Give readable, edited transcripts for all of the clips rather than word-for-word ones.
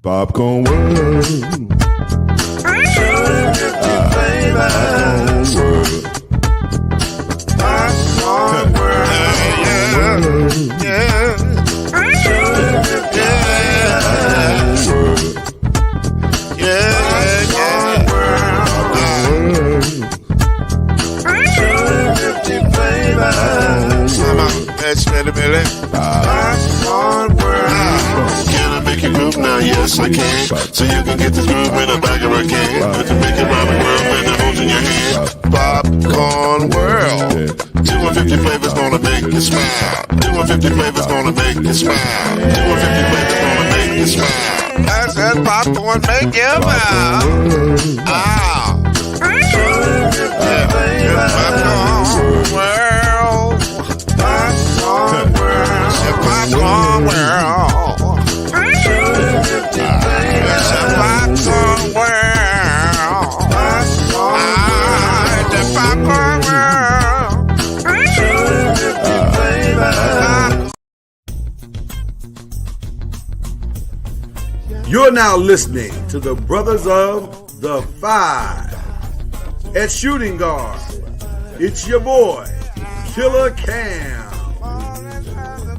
Popcorn World. Popcorn World. Yeah. Can I make you groove now? Yes, I can. So you can get this groove in the back of a can. Let you make it round the world with the holes in your hand. Popcorn World. 250 flavors gonna make you smile. 250 flavors gonna make you smile. 250 flavors gonna make you smile. I said popcorn make you smile. Ah. Popcorn World. Popcorn World. Popcorn World. Popcorn World. The Popcorn World. You're now listening to the Brothers of the Five. At shooting guard, it's your boy, Killer Cam.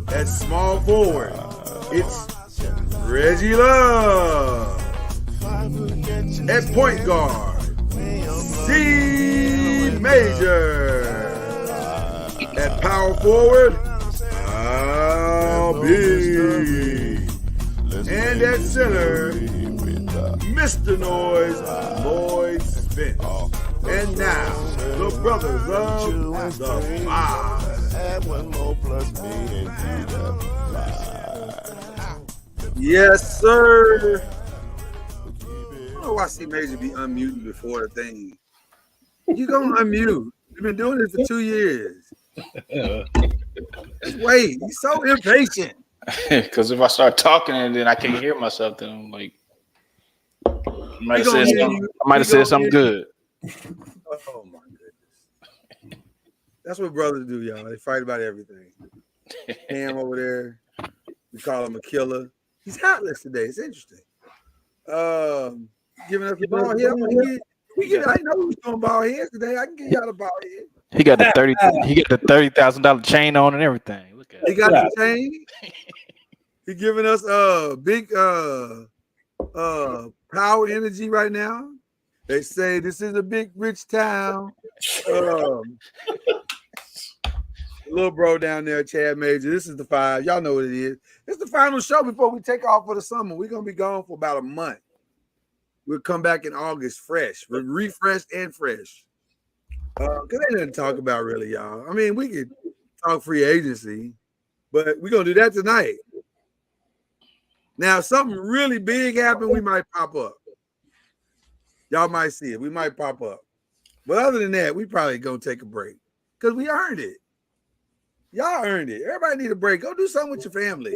At small forward, it's Reggie Love. At point guard, C Major. At power forward, Al B. And at center, Mr. Noise, Lloyd Spence. And now, the Brothers of the Five. Yes, sir. I don't know why C Major be unmuted before the thing. You gonna unmute. You've been doing this for 2 years. Just wait. He's so impatient. Because if I start talking and then I can't hear myself, then I'm like, I might have said something good. Oh my goodness. That's what brothers do, y'all. They fight about everything. Cam over there. We call him a killer. He's heartless today. It's interesting. Giving us the ball head. I know who's doing ball heads today. I can give y'all the ball head. He got the $30,000 chain on and everything. Look at He got the chain. He giving us big power energy right now. They say this is a big rich town. Little bro down there, Chad Major. This is the Five. Y'all know what it is. This is the final show before we take off for the summer. We're gonna be gone for about a month. We'll come back in August fresh. We're refreshed and fresh. Because ain't nothing to talk about really, y'all. I mean, we could talk free agency, but we're gonna do that tonight. Now, if something really big happened, we might pop up. Y'all might see it. We might pop up. But other than that, we probably gonna take a break. Because we earned it. Y'all earned it. Everybody need a break. Go do something with your family.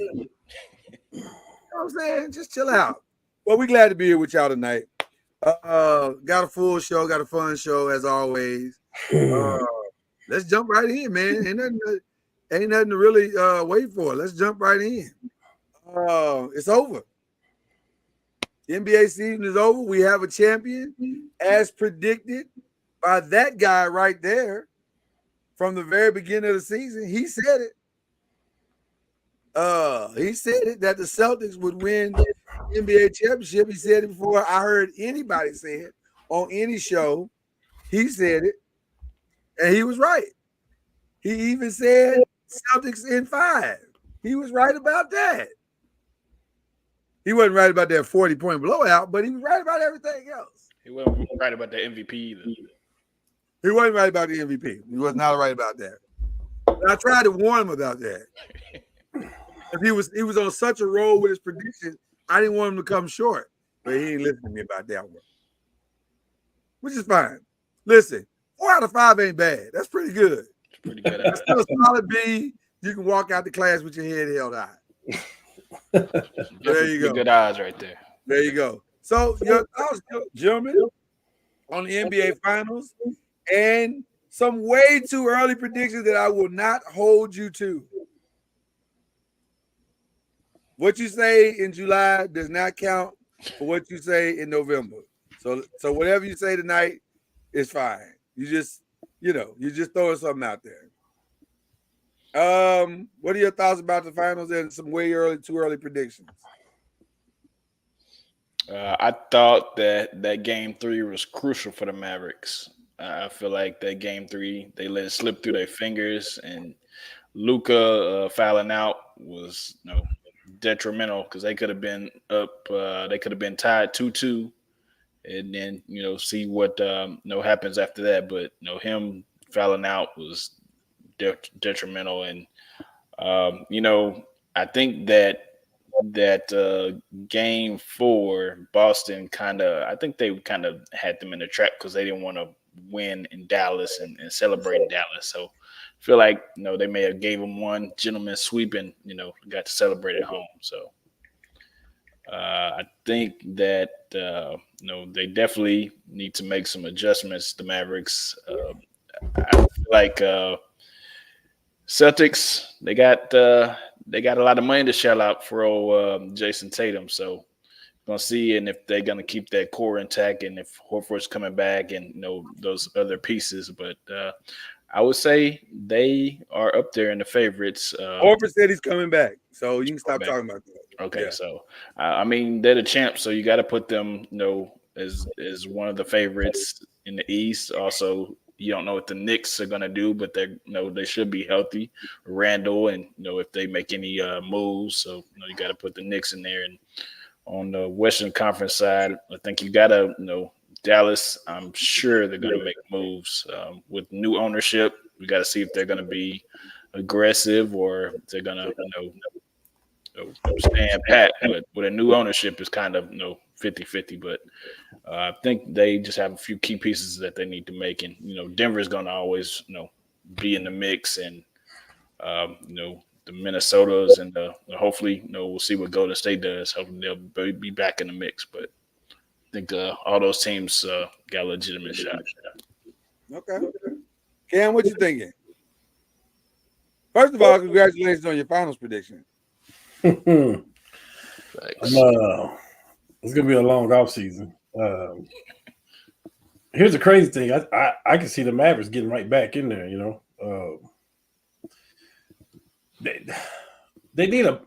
You know what I'm saying? Just chill out. Well, we're glad to be here with y'all tonight. Got a full show, got a fun show as always. Let's jump right in, man. Ain't nothing to really wait for. Let's jump right in. It's over. The NBA season is over. We have a champion, as predicted by that guy right there from the very beginning of the season. He said it. He said it that the Celtics would win the NBA championship. He said it before I heard anybody say it on any show. He said it, and he was right. He even said Celtics in 5. He was right about that. He wasn't right about that 40-point blowout, but he was right about everything else. He wasn't right about the MVP either. He wasn't right about the MVP. He was not right about that. And I tried to warn him about that. If he was on such a roll with his predictions, I didn't want him to come short. But he ain't listening to me about that one. Which is fine. Listen, 4 out of 5 ain't bad. That's pretty good. It's pretty good. That's still a solid B. You can walk out the class with your head held high. There you go. Good odds right there. There you go. So, your thoughts, gentlemen, on the NBA Finals and some way too early predictions that I will not hold you to. What you say in July does not count for what you say in November. So whatever you say tonight is fine. You just throwing something out there. What are your thoughts about the finals and some too early predictions? I thought that game 3 was crucial for the Mavericks. I feel like that game 3, they let it slip through their fingers, and Luka fouling out was detrimental because they could have been up. They could have been tied 2-2, and then see what happens after that. But him fouling out was detrimental, and I think that game 4, Boston I think they kind of had them in the trap because they didn't want to win in Dallas and celebrate in Dallas. So I feel like they may have gave them one gentleman's sweep and got to celebrate at home. So I think that they definitely need to make some adjustments. The Mavericks, I feel like Celtics, they got a lot of money to shell out for old Jason Tatum. So gonna see, and if they're gonna keep that core intact, and if Horford's coming back, and those other pieces. But I would say they are up there in the favorites. Horford said he's coming back, so you can stop talking about that. Okay, yeah. So I mean they're the champs, so you got to put them, as one of the favorites in the East. Also, you don't know what the Knicks are gonna do, but they should be healthy. Randall, and if they make any moves, so you got to put the Knicks in there. And on the Western Conference side, I think you got to Dallas. I'm sure they're going to make moves with new ownership. We got to see if they're going to be aggressive or if they're going to stand pat. But with a new ownership, it's kind of 50-50. But I think they just have a few key pieces that they need to make, and Denver's going to always be in the mix, and the Minnesotas and hopefully we'll see what Golden State does. Hopefully they'll be back in the mix, but I think all those teams got a legitimate shot. Okay, Cam, what you thinking? First of all, congratulations on your finals prediction. It's gonna be a long off season. Here's the crazy thing: I can see the Mavericks getting right back in there. They need I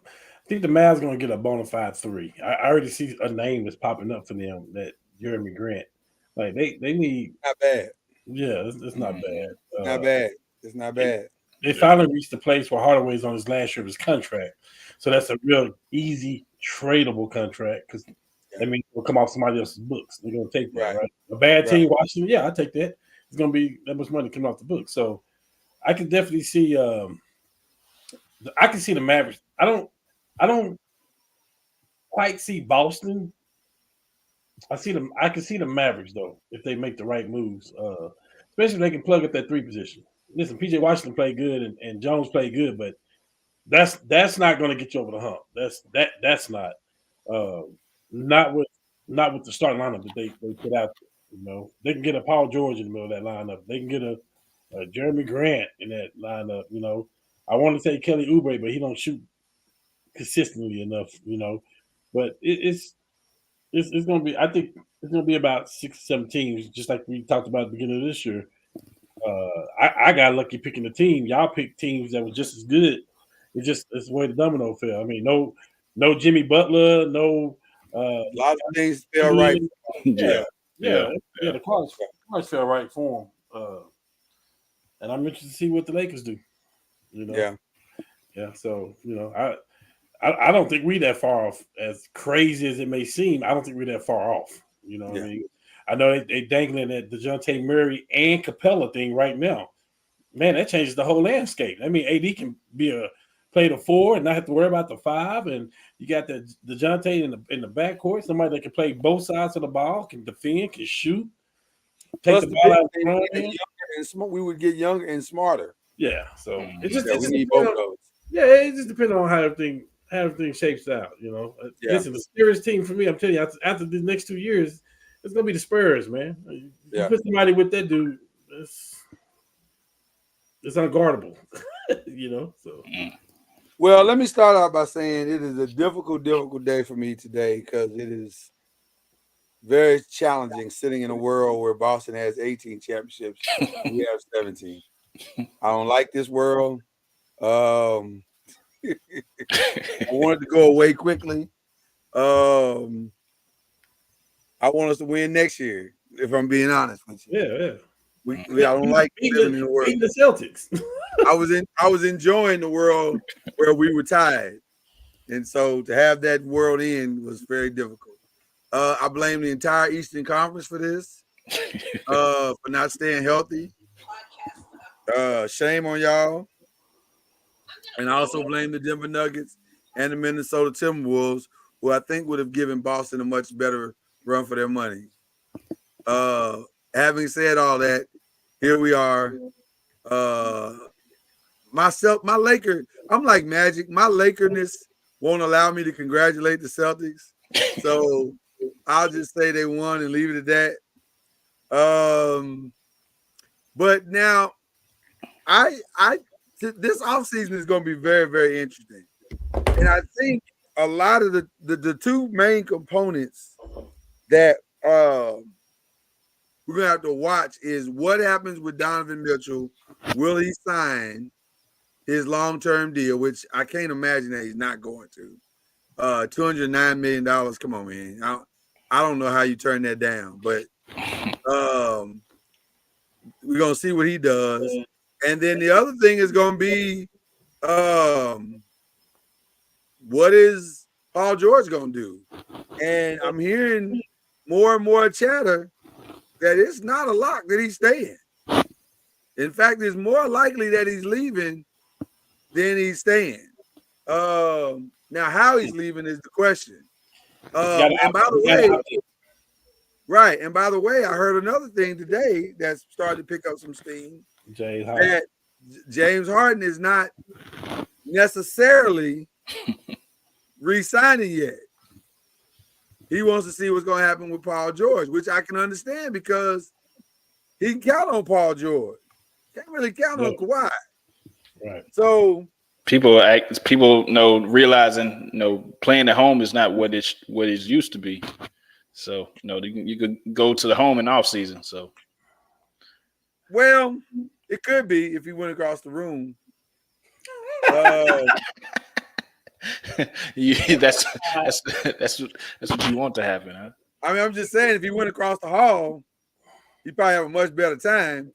think the Mavs going to get a bona fide 3. I already see a name that's popping up for them, that Jeremy Grant. Like they need. Not bad. Yeah, it's not bad. Not bad. It's not bad. They finally reached the place where Hardaway's on his last year of his contract, so that's a real easy tradable contract because that means it'll come off somebody else's books. They're going to take that, right? A bad team, Washington, yeah, I take that. It's going to be that much money coming off the books, so I can definitely see. I can see the Mavericks. I don't quite see Boston. I can see the Mavericks though if they make the right moves, especially if they can plug up that 3 position. Listen, PJ Washington played good and Jones played good, but that's not going to get you over the hump. That's not with the starting lineup that they put out there. They can get a Paul George in the middle of that lineup. They can get a Jeremy Grant in that lineup. I want to say Kelly Oubre, but he don't shoot consistently enough, But it's going to be. I think it's going to be about 6 or 7 teams, just like we talked about at the beginning of this year. I got lucky picking the team. Y'all picked teams that were just as good. It's the way the domino fell. I mean, no Jimmy Butler, no. A lot of things fell right. Yeah. The cards fell right for him. And I'm interested to see what the Lakers do. Yeah. So I don't think we're that far off. As crazy as it may seem, I don't think we're that far off. What I mean? I know they dangling at the DeJounte Murray and Capella thing right now. Man, that changes the whole landscape. I mean, AD can play the 4 and not have to worry about the 5, and you got the DeJounte in the backcourt, somebody that can play both sides of the ball, can defend, can shoot, take the ball out of the front. We would get younger and smarter. Yeah, so it just need both of those. Yeah, it just depends on how everything shapes out. Listen, the Spurs team for me, I'm telling you, after the next 2 years, it's gonna be the Spurs, man. You put somebody with that dude, it's unguardable. You know, so Well, let me start out by saying it is a difficult day for me today because it is very challenging sitting in a world where Boston has 18 championships. We have 17. I don't like this world. I want it to go away quickly. I want us to win next year, if I'm being honest with you. yeah. I don't like living in the world. Beating the Celtics. I was enjoying the world where we were tied. And so to have that world end was very difficult. I blame the entire Eastern Conference for this, for not staying healthy. Shame on y'all. And I also blame the Denver Nuggets and the Minnesota Timberwolves, who I think would have given Boston a much better run for their money. Having said all that, here we are. My Laker, I'm like Magic. My Lakerness won't allow me to congratulate the Celtics. So I'll just say they won and leave it at that. But now this offseason is going to be very, very interesting. And I think a lot of the two main components that we're going to have to watch is what happens with Donovan Mitchell. Will he sign his long-term deal, which I can't imagine that he's not going to. $209 million. Come on, man. I don't know how you turn that down, but we're going to see what he does. And then the other thing is going to be what is Paul George going to do? And I'm hearing more and more chatter that it's not a lock that he's staying. In fact, it's more likely that he's leaving than he's staying. Now, how he's leaving is the question. And by the way, right. And by the way, I heard another thing today that's started to pick up some steam. That James Harden is not necessarily re-signing yet. He wants to see what's going to happen with Paul George, which I can understand because he can count on Paul George. Can't really count on Kawhi. Right. So people realizing playing at home is not what it used to be. So you could go to the home in off season. So well, it could be if he went across the room. That's what you want to happen, huh? I mean, I'm just saying, if he went across the hall, he'd probably have a much better time.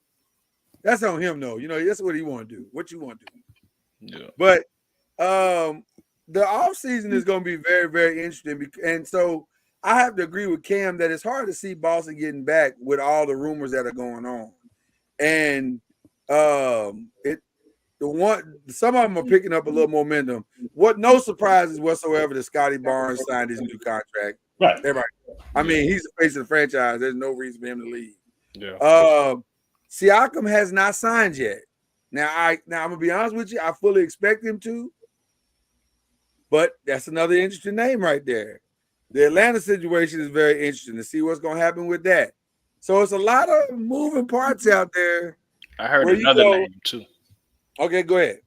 That's on him, though. That's what he want to do. What you want to do. Yeah. But the offseason is going to be very, very interesting. And so I have to agree with Cam that it's hard to see Boston getting back with all the rumors that are going on. And some of them are picking up a little momentum. No surprises whatsoever that Scotty Barnes signed his new contract. Right. Everybody. I mean, he's the face of the franchise. There's no reason for him to leave. Yeah. Siakam has not signed yet. Now I'm gonna be honest with you. I fully expect him to, but that's another interesting name right there. The Atlanta situation is very interesting to see what's gonna happen with that. So it's a lot of moving parts out there. I heard another name too. Okay, go ahead.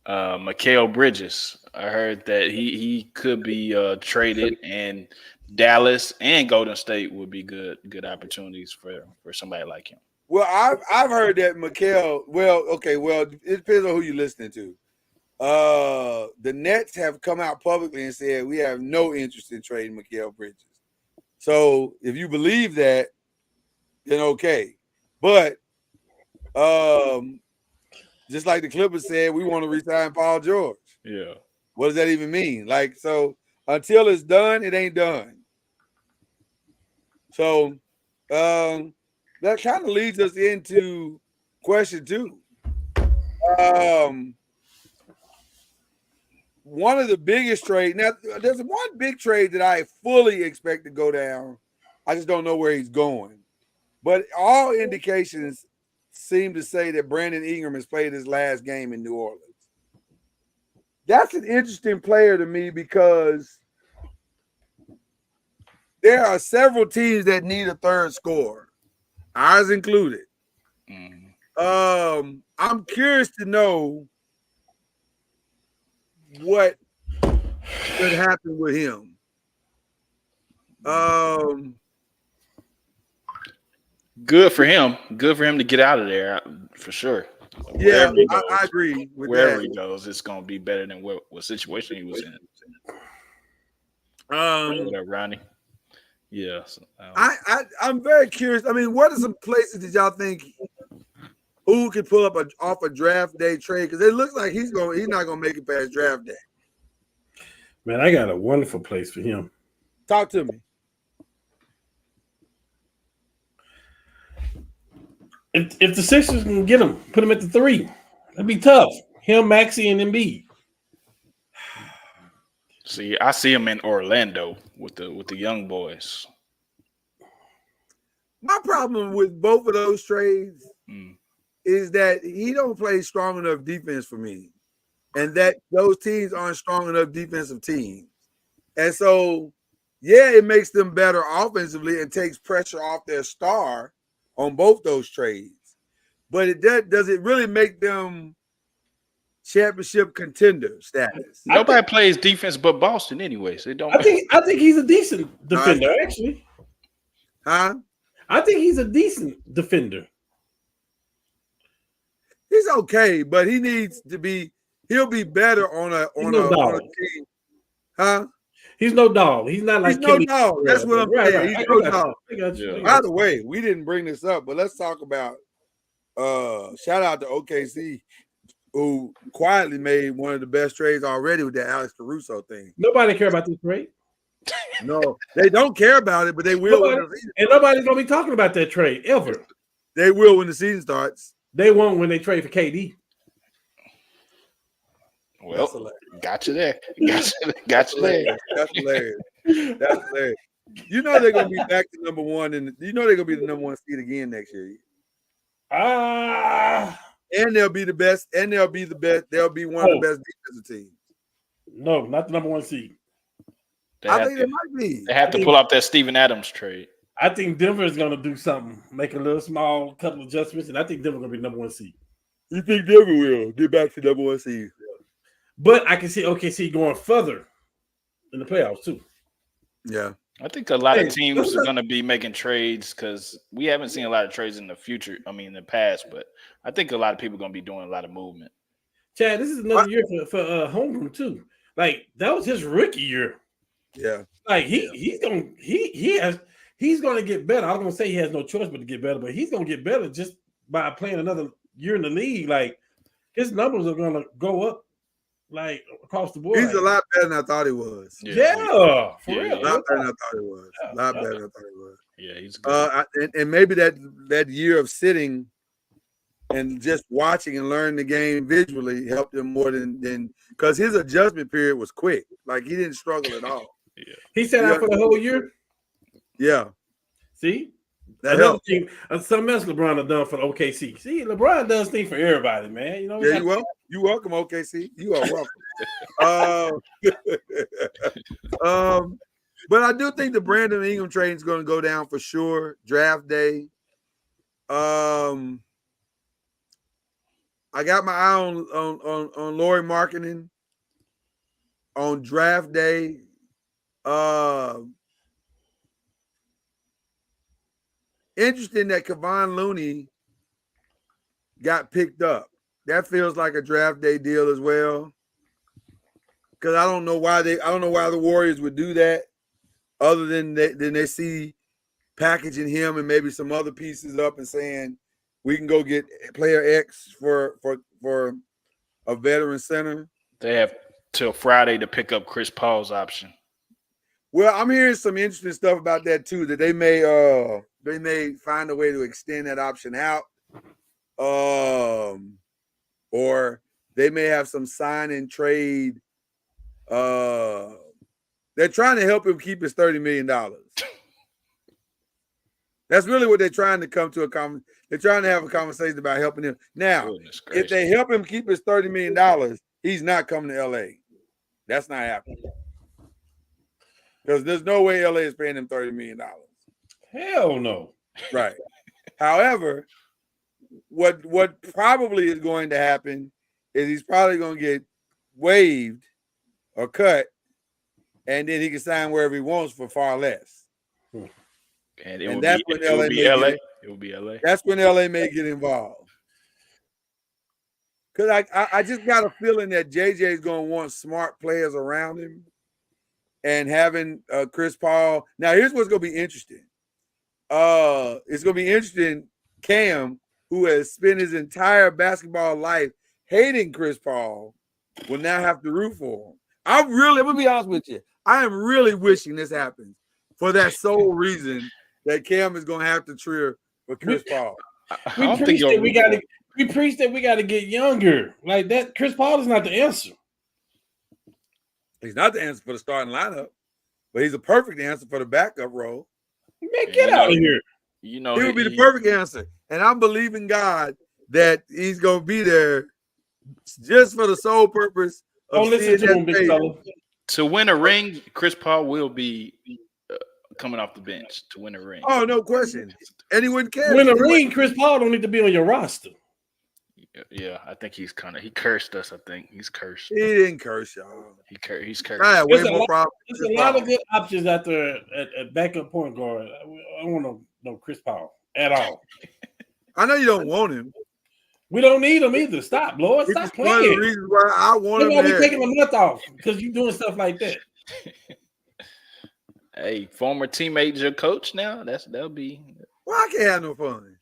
Mikal Bridges. I heard that he could be traded, and Dallas and Golden State would be good opportunities for somebody like him. Well, I've heard that Mikal. Well, it depends on who you're listening to. The Nets have come out publicly and said we have no interest in trading Mikal Bridges. So if you believe that, then okay. But just like the Clippers said, we want to resign Paul George. Yeah. What does that even mean? So until it's done, it ain't done. So that kind of leads us into question 2. One of the biggest trades. Now, there's one big trade that I fully expect to go down. I just don't know where he's going. But all indications seem to say that Brandon Ingram has played his last game in New Orleans. That's an interesting player to me because there are several teams that need a third scorer, ours included. I'm curious to know what could happen with him. Good for him. Good for him to get out of there for sure. Yeah, Wherever he I goes, agree with wherever that. he goes, it's gonna be better than what situation he was in. That Ronnie. Yeah. So, I'm very curious. I mean, what are some places that y'all think who could pull up off a draft day trade? Because it looks like he's not gonna make it past draft day. Man, I got a wonderful place for him. Talk to me. If the Sixers can get him, put him at the 3. That'd be tough. Him, Maxey, and Embiid. see, I see him in Orlando with the young boys. My problem with both of those trades Mm. is that he don't play strong enough defense for me, and that those teams aren't strong enough defensive teams. And so, yeah, it makes them better offensively and takes pressure off their star on both those trades. But does it really make them championship contender status? Nobody plays defense but Boston, anyways. It don't. I think he's a decent defender, actually. Huh? I think he's a decent defender. He's okay, but he needs to be. He'll be better on a team. Huh? He's no dog. He's not like He's no dog. That's what I'm saying. He's no dog. Yeah. By the way, we didn't bring this up, but let's talk about shout out to OKC, who quietly made one of the best trades already with that Alex Caruso thing. Nobody care about this trade. No, they don't care about it, but they will. And nobody's gonna be talking about that trade ever. They will when the season starts. They won't when they trade for KD. Well, got you there. Got you there. That's hilarious. That's hilarious. You know they're gonna be back to number one, and you know they're gonna be the number one seed again next year. And they'll be the best. And they'll be the best. They'll be one of the best defensive teams. No, not the number one seed. I think they might be. They have to pull off that Steven Adams trade. I think Denver is going to do something, make a little small couple adjustments, and I think Denver going to be number one seed. You think Denver will get back to number one seed? But I can see OKC going further in the playoffs too. Yeah. I think a lot of teams are going to be making trades because we haven't seen a lot of trades in the future. I mean, in the past, but I think a lot of people are going to be doing a lot of movement. Chad, this is another year for Holmgren too. Like that was his rookie year. Yeah. Like he's gonna get better. I was gonna say he has no choice but to get better, but he's gonna get better just by playing another year in the league. Like his numbers are gonna go up like across the board. He's a lot better than I thought he was. Yeah, for real. A lot better than I thought he was. A lot better than I thought he was. Yeah, he's good. And maybe that year of sitting and just watching and learning the game visually helped him more than because his adjustment period was quick. Like he didn't struggle at all. Yeah. He sat out for the whole year. Yeah. See? That helped. Something else LeBron has done for the OKC. See, LeBron does things for everybody, man. You know, yeah, you're welcome, OKC. You are welcome. But I do think the Brandon Ingram trade is going to go down for sure. Draft day. I got my eye on Lauri Markkanen on draft day. Interesting that Kevon Looney got picked up. That feels like a draft day deal as well. Because I don't know why the Warriors would do that, other than they see packaging him and maybe some other pieces up and saying we can go get player X for a veteran center. They have till Friday to pick up Chris Paul's option. Well, I'm hearing some interesting stuff about that too. That they may find a way to extend that option out, or they may have some sign and trade. They're trying to help him keep his $30 million. That's really what they're trying to come to they're trying to have a conversation about helping him. Now, if they help him keep his $30 million, he's not coming to LA. That's not happening. Because there's no way LA is paying him $30 million. Hell no. Right. However, what probably is going to happen is he's probably going to get waived or cut, and then he can sign wherever he wants for far less. And that's when LA may get it. It will be LA. That's when LA may get involved. Because I just got a feeling that JJ is going to want smart players around him, and having Chris Paul. Now, here's what's going to be interesting. It's going to be interesting. Cam, who has spent his entire basketball life hating Chris Paul, will now have to root for him. I'm gonna be honest with you. I am really wishing this happens for that sole reason that Cam is going to have to cheer for Chris Paul. We preach that we got to get younger. Like that, Chris Paul is not the answer. He's not the answer for the starting lineup, but he's a perfect answer for the backup role. Man, get out of here. He would be the perfect answer. And I'm believing God that he's going to be there just for the sole purpose of listen to him, big fella. To win a ring, Chris Paul will be coming off the bench to win a ring. Oh, no question. And he wouldn't care. Win a ring, Chris Paul don't need to be on your roster. Yeah, I think he cursed us. I think he's cursed. He didn't curse y'all. He's cursed. There's a lot of good options out there at backup point guard. I don't want no Chris Paul at all. I know you don't want him. We don't need him either. Stop, Lord. Stop playing. One of the reasons why I want him. We're taking a month off because you're doing stuff like that. Hey, former teammate, your coach now. That'll be. Well, I can't have no fun.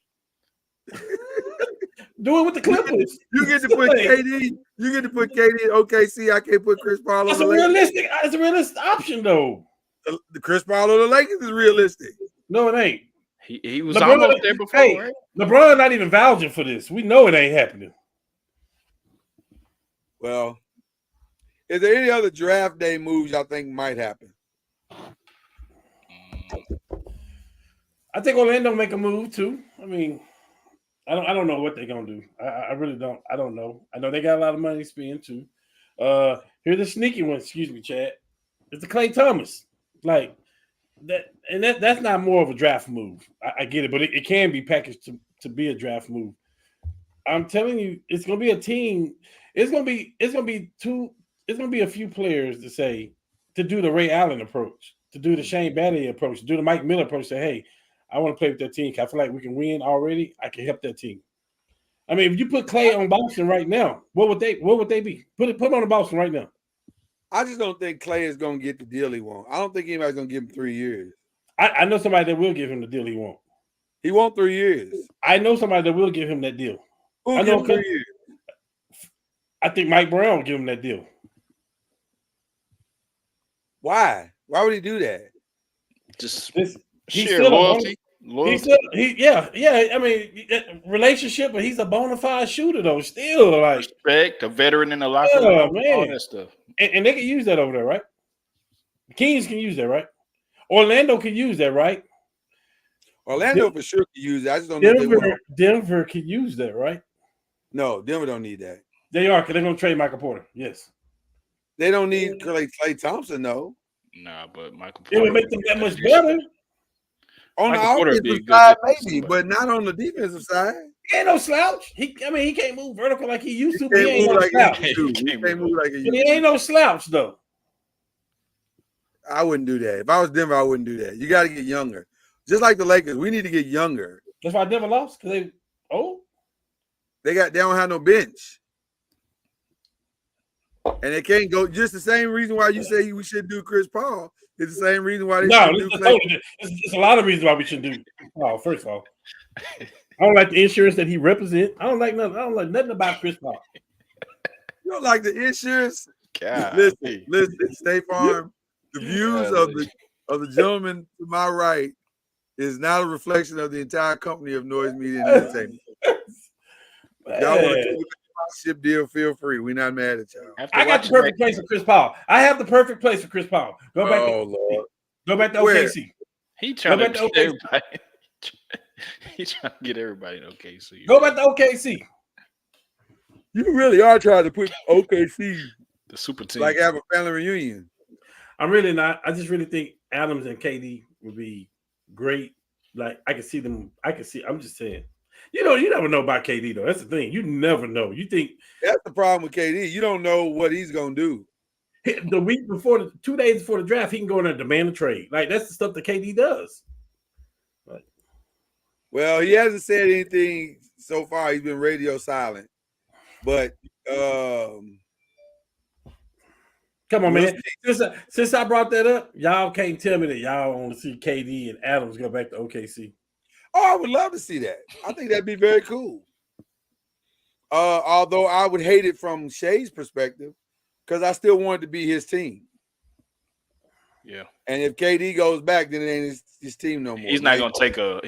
Do it with the Clippers. You get to put KD. You get to put KD in OKC. I can't put Chris Paul. That's realistic. It's a realistic option, though. The Chris Paul or the Lakers is realistic. No, it ain't. He was almost there before. Hey, right? LeBron not even vouching for this. We know it ain't happening. Well, is there any other draft day moves y'all think might happen? I think Orlando make a move too. I mean, I don't know what they're gonna do. I really don't. I don't know. I know they got a lot of money to spend too. Here's the sneaky one. Excuse me, Chad. It's the Klay Thomas. Like that, and that's not more of a draft move. I get it, but it can be packaged to be a draft move. I'm telling you, it's gonna be a team. It's gonna be a few players to do the Ray Allen approach, to do the Shane Battier approach, to do the Mike Miller approach. Say, hey, I want to play with that team. I feel like we can win already. I can help that team. I mean, if you put Klay on Boston right now, what would they be? Put him on the Boston right now. I just don't think Klay is going to get the deal he wants. I don't think anybody's going to give him 3 years. I know somebody that will give him the deal he wants. He wants 3 years. I know somebody that will give him that deal. Who give him 3 years? I think Mike Brown will give him that deal. Why? Why would he do that? Just he's sheer still loyalty. I mean, relationship, but he's a bona fide shooter though. Still, like respect, a veteran in the locker room, all that stuff. And they can use that over there, right? The Kings can use that, right? Orlando can use that, right? Orlando for sure can use that. I just don't know if they want. Denver can use that, right? No, Denver don't need that. They are, because they're going to trade Michael Porter. Yes. They don't need Klay Thompson, though. Nah, but Michael Porter. It would make them that much better. On the offensive side, maybe, but not on the defensive side. He ain't no slouch. He can't move vertical like he used to. He can't move like he used to. He can't move like he used to. He ain't no slouch, though. I wouldn't do that. If I was Denver, I wouldn't do that. You got to get younger. Just like the Lakers, we need to get younger. That's why Denver lost, because they old. They don't have no bench. And they can't go. Just the same reason why you say we should do Chris Paul. It's the same reason why they should do Klay. It's a lot of reasons why we should do. Oh, first of all, I don't like the insurance that he represents. I don't like nothing about Chris Paul. You don't like the insurance? God. Listen, State Farm. The views of the gentleman to my right is not a reflection of the entire company of Noise Media and Entertainment. Y'all want to keep a ship deal? Feel free. We're not mad at y'all. I got the perfect place for Chris Paul. I have the perfect place for Chris Paul. Go back. Lord. Go back to OKC. He trying to get everybody. He's trying to get everybody in OKC. Go back to OKC. You really are trying to put OKC, the super team, like have a family reunion. I'm really not. I just really think Adams and KD would be great. Like I can see them. I'm just saying. You never know about KD though. That's the thing. You never know. You think That's the problem with KD. You don't know what he's gonna do. the week before, 2 days before the draft, he can go in there and demand a trade. Like that's the stuff that KD does. Well, he hasn't said anything so far. He's been radio silent. But Come on, man. Since I brought that up, y'all can't tell me that y'all want to see KD and Adams go back to OKC. I would love to see that. I think that'd be very cool. Although I would hate it from Shai's perspective, because I still want it to be his team. Yeah. And if KD goes back, then it ain't his team no more. He's not gonna take a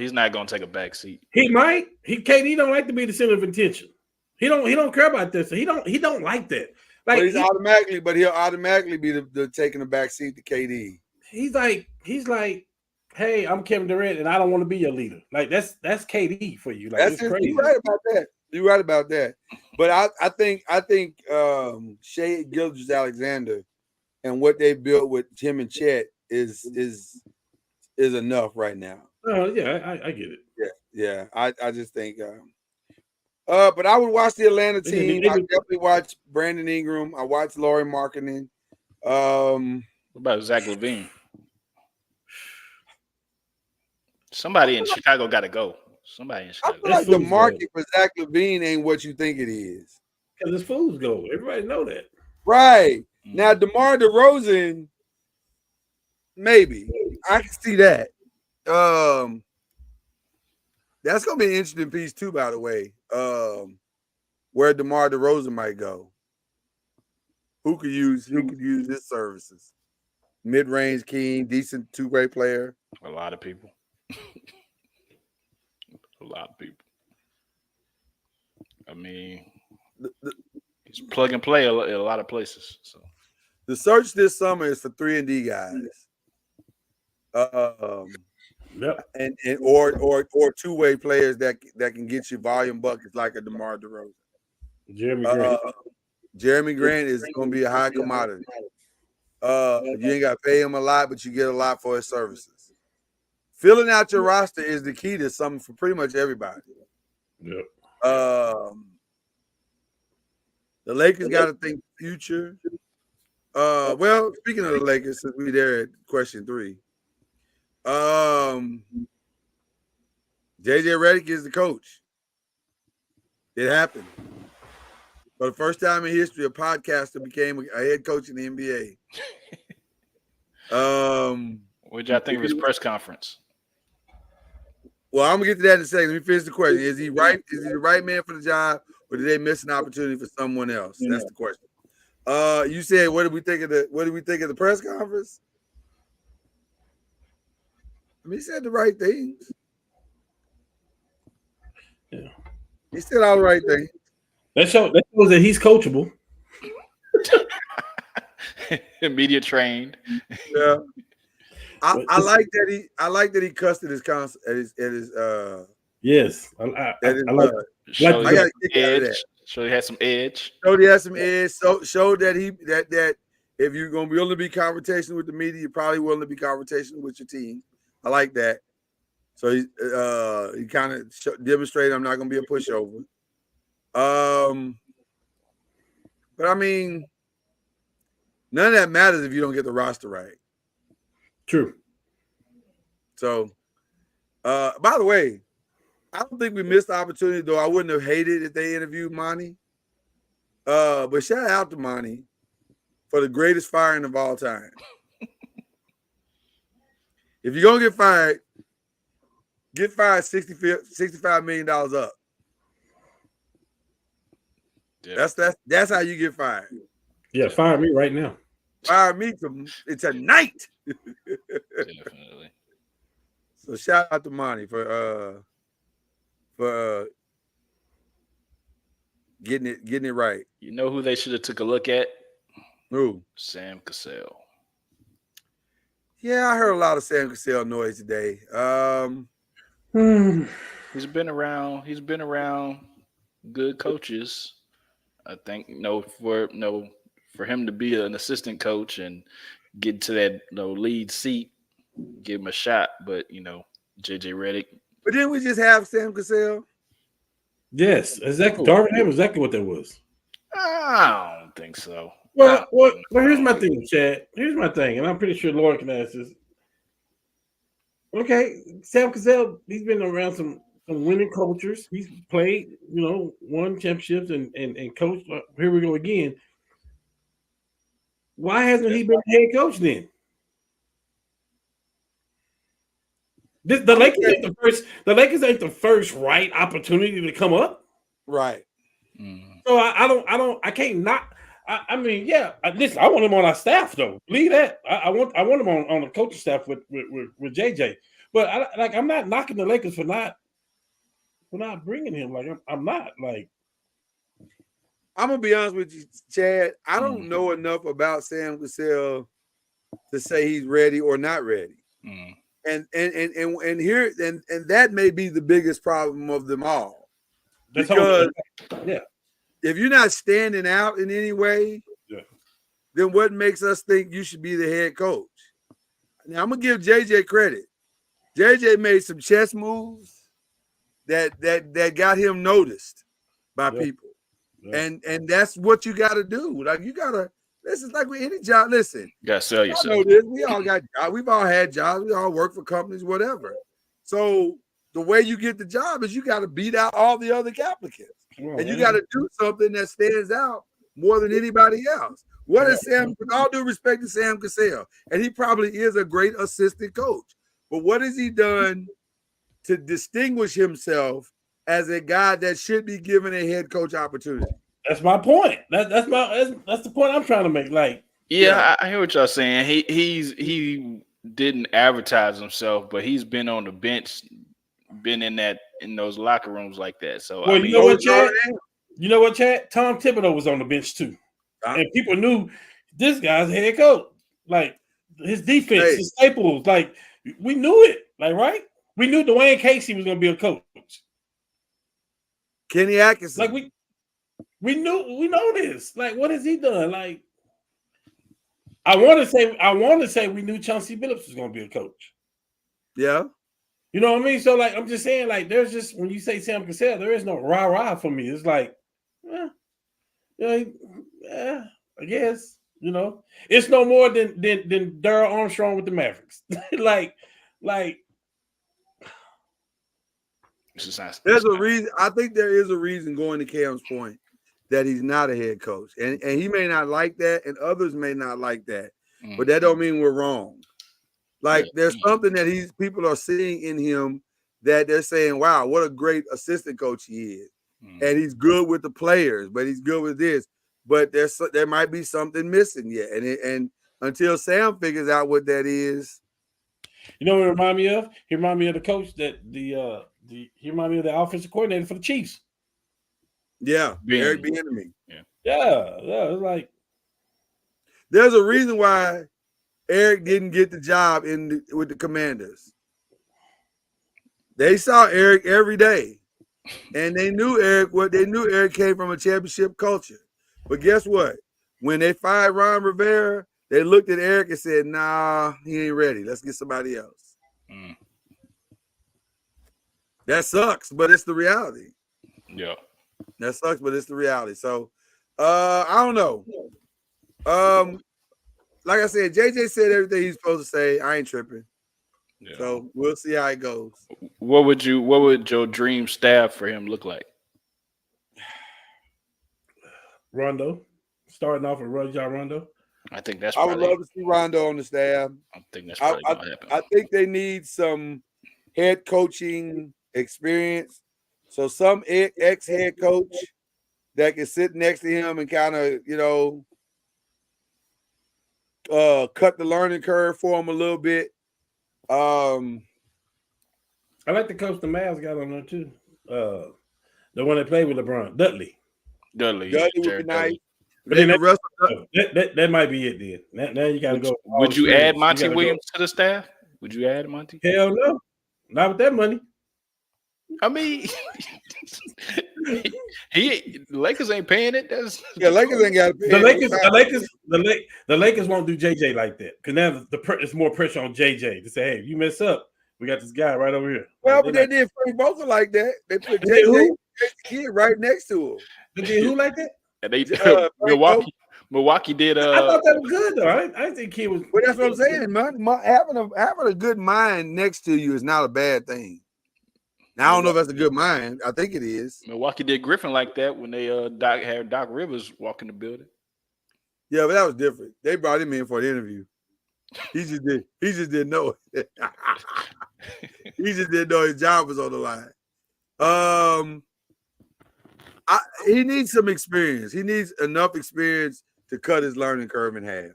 back seat. He might. KD don't like to be the center of attention. He don't care about this. He don't like that. Like but he'll automatically be the taking the back seat to KD. He's like, hey, I'm Kevin Durant and I don't want to be your leader. Like that's KD for you. Like it's crazy. You're right about that. But I think Shai Gilgeous-Alexander and what they built with him and Chet is enough right now. Oh yeah, I get it. Yeah. I just think but I would watch the Atlanta team. I definitely watch Brandon Ingram. I watch Lauri Markkanen. What about Zach LaVine? Somebody in Chicago got to go. Somebody in Chicago. I feel like the market for Zach LaVine ain't what you think it is. Because his fools go. Everybody know that. Right. Now, DeMar DeRozan, maybe. I can see that. That's going to be an interesting piece, too, by the way, where DeMar DeRozan might go. Who could use his services? Mid-range king, decent two-way player. A lot of people. A lot of people. I mean, he's plug and play in a lot of places. So the search this summer is for 3-and-D guys. Yep. And or two-way players that can get you volume buckets like a DeMar DeRozan. Jeremy Grant is going to be a high commodity. You ain't got to pay him a lot, but you get a lot for his services. Filling out your roster is the key to something for pretty much everybody. Yep. The Lakers got to think future. Well, speaking of the Lakers, since we're there at question 3, JJ Redick is the coach. It happened. For the first time in history, a podcaster became a head coach in the NBA. what did y'all think of his press conference? Well, I'm gonna get to that in a second. Let me finish the question. Is he right? Is he the right man for the job, or did they miss an opportunity for someone else? Yeah. That's the question. You said, what did we think of the press conference? I mean, he said the right things. Yeah. He said all the right things. That shows that he's coachable. Media trained. Yeah. I like that he cussed at his yes. I like gotta kick out of that. So he had some edge. Showed he had some edge. So showed that that if you're gonna be willing to be confrontational with the media, you're probably willing to be confrontational with your team. I like that. So he kind of demonstrated I'm not gonna be a pushover. But I mean, none of that matters if you don't get the roster right. True. So, by the way, I don't think we missed the opportunity, though I wouldn't have hated if they interviewed Monty. But shout out to Monty for the greatest firing of all time. If you're going to get fired $65 million up. Yeah. That's how you get fired. Yeah, fire me right now. Fire me tonight. Definitely. So shout out to Monty for getting it right. You know who they should have took a look at? Who? Sam Cassell. Yeah, I heard a lot of Sam Cassell noise today. He's been around good coaches. I think for him to be an assistant coach and get to that lead seat, give him a shot. But JJ Redick. But didn't we just have Sam Cassell? Yes, exactly. Darvin Ham, exactly what that was. I don't think so. Well, here's my thing, Chad. Here's my thing, and I'm pretty sure Laura can answer this. Okay, Sam Cassell, he's been around some winning cultures. He's played, won championships and coached. Here we go again. Why hasn't he been head coach then? The Lakers ain't the first. The Lakers ain't the first right opportunity to come up. Right. So I can't not. I mean, yeah. Listen, I want him on our staff though. Believe that. I want him on the coaching staff with JJ. But I'm not knocking the Lakers for not bringing him. Like I'm not like. I'm gonna be honest with you, Chad. I don't know enough about Sam Cassell to say he's ready or not ready. And here and that may be the biggest problem of them all. Because if you're not standing out in any way, then what makes us think you should be the head coach? Now I'm gonna give JJ credit. JJ made some chess moves that got him noticed by people. And that's what you got to do. Like you got to. This is like with any job. Listen, you gotta sell yourself. Know this. We all got jobs. We've all had jobs. We all work for companies, whatever. So the way you get the job is you got to beat out all the other applicants, and you got to do something that stands out more than anybody else. What is Sam? With all due respect to Sam Cassell, and he probably is a great assistant coach, but what has he done to distinguish himself as a guy that should be given a head coach opportunity? That's my point. That's the point I'm trying to make. Like, I hear what y'all saying. He didn't advertise himself, but he's been on the bench, been in those locker rooms like that. So well, you know what, Chad? You know what, Chad? Tom Thibodeau was on the bench too, and people knew this guy's a head coach. Like his defense, his staples. Like we knew it. Like right, we knew Dwayne Casey was going to be a coach. Kenny Atkinson. Like we know this. Like, what has he done? Like, I want to say we knew Chauncey Billups was going to be a coach. Yeah. You know what I mean? So, like, I'm just saying, like, there's just when you say Sam Cassell, there is no rah-rah for me. It's like, I guess, it's no more than Darryl Armstrong with the Mavericks. like. There's a reason. I think there is a reason, going to Cam's point, that he's not a head coach, and he may not like that, and others may not like that, but that don't mean we're wrong. Like there's something that people are seeing in him that they're saying, "Wow, what a great assistant coach he is," and he's good with the players, but he's good with this. But there might be something missing yet, and until Sam figures out what that is, you know what it remind me of? He remind me of the coach that he reminded me of the offensive coordinator for the Chiefs. Yeah, Eric Bieniemy. Yeah, it's like there's a reason why Eric didn't get the job with the Commanders. They saw Eric every day, and they knew Eric came from a championship culture. But guess what? When they fired Ron Rivera, they looked at Eric and said, "Nah, he ain't ready. Let's get somebody else." That sucks, but it's the reality. Yeah. That sucks, but it's the reality. So I don't know. Like I said, JJ said everything he's supposed to say. I ain't tripping. Yeah. So we'll see how it goes. What would your dream staff for him look like? Rondo. Starting off with Rajon Rondo. I think that's I would love to see Rondo on the staff. I think that's probably gonna happen. I think they need some head coaching experience. So some ex-head coach that can sit next to him and kind of, cut the learning curve for him a little bit. I like the coach the Mavs got on there too. The one that played with LeBron, Dudley would be nice. But then that might be it then. Now you got to go. Would you add Monty Williams to the staff? Would you add Monty? Hell no. Not with that money. I mean, the Lakers ain't paying it. Lakers ain't got to pay it. The Lakers won't do JJ like that because now it's more pressure on JJ to say, "Hey, if you mess up, we got this guy right over here." Well, but they did Frank Vogel like that. They put JJ. kid right next to him. They did who like that? And they Franco. Milwaukee did. I thought that was good though. I didn't think kid was. But that's what I'm saying, man. Having a good mind next to you is not a bad thing. Now I don't know if that's a good mind. I think it is. Milwaukee did Griffin like that when they had Doc Rivers walk in the building. Yeah, but that was different. They brought him in for the interview. He just didn't know it. He just didn't know his job was on the line. He needs some experience. He needs enough experience to cut his learning curve in half.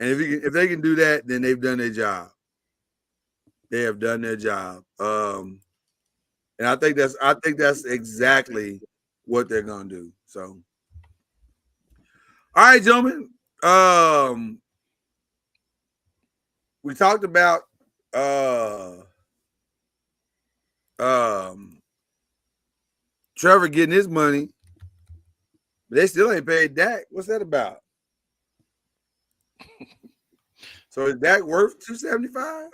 And if they can do that, then they've done their job. They have done their job. And I think that's exactly what they're gonna do. So, all right, gentlemen. We talked about Trevor getting his money, but they still ain't paid Dak. What's that about? So is Dak worth $275?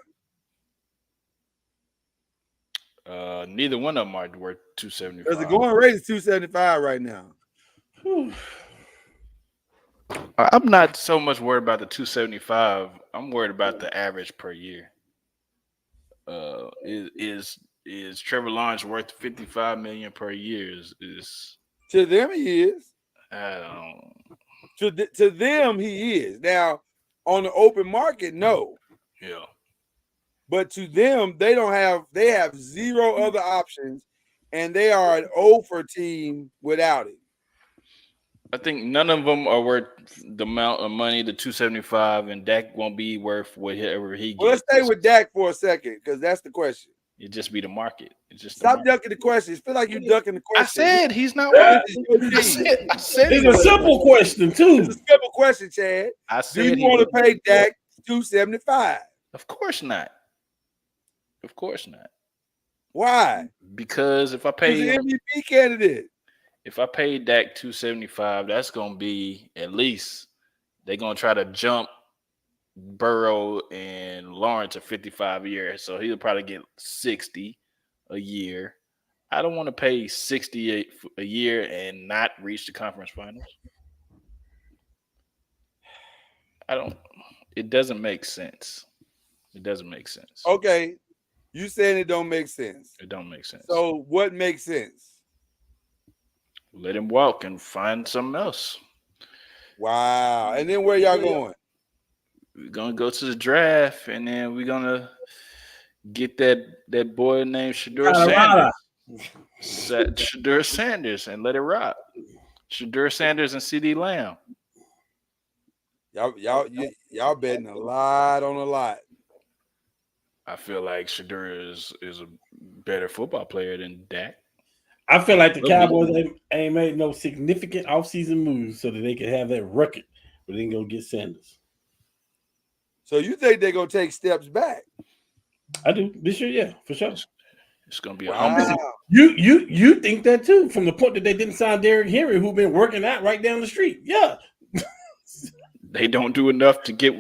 Neither one of them are worth $275. Because the going rate is $275 right now. I'm not so much worried about the 275. I'm worried about the average per year. Is Trevor Lawrence worth $55 million per year? Is To them he is. I don't. To them he is. Now on the open market, no. Yeah. But to them, they have zero other options, and they are an over team without it. I think none of them are worth the amount of money, the 275, and Dak won't be worth whatever he gets. Well, let's stay with Dak for a second, because that's the question. It just be the market. It's just Stop ducking the question. It feel like you're ducking the question. I said he's not worth it. I said It's a simple question too. It's a simple question, Chad. I Do said you want to pay Dak $275? Of course not. Of course not. Why? Because if I He's pay an MVP candidate. If I pay Dak 275, that's gonna be at least they're gonna try to jump Burrow and Lawrence to 55 a year. So he'll probably get 60 a year. I don't want to pay 68 a year and not reach the conference finals. It doesn't make sense. It doesn't make sense. Okay. You saying it don't make sense. It don't make sense. So what makes sense? Let him walk and find something else. Wow. And then where y'all going? We're gonna go to the draft, and then we're gonna get that boy named Shedeur Sanders. Shedeur Sanders, and let it rock. Shedeur Sanders and CD Lamb. Y'all betting a lot on a lot. I feel like Shedeur is a better football player than Dak. I feel like the Cowboys ain't made no significant offseason moves so that they can have that record, but they can go get Sanders. So you think they're gonna take steps back? I do this year, yeah, for sure. It's gonna be a humble. You think that too, from the point that they didn't sign Derrick Henry, who's been working out right down the street. Yeah. They don't do enough to get.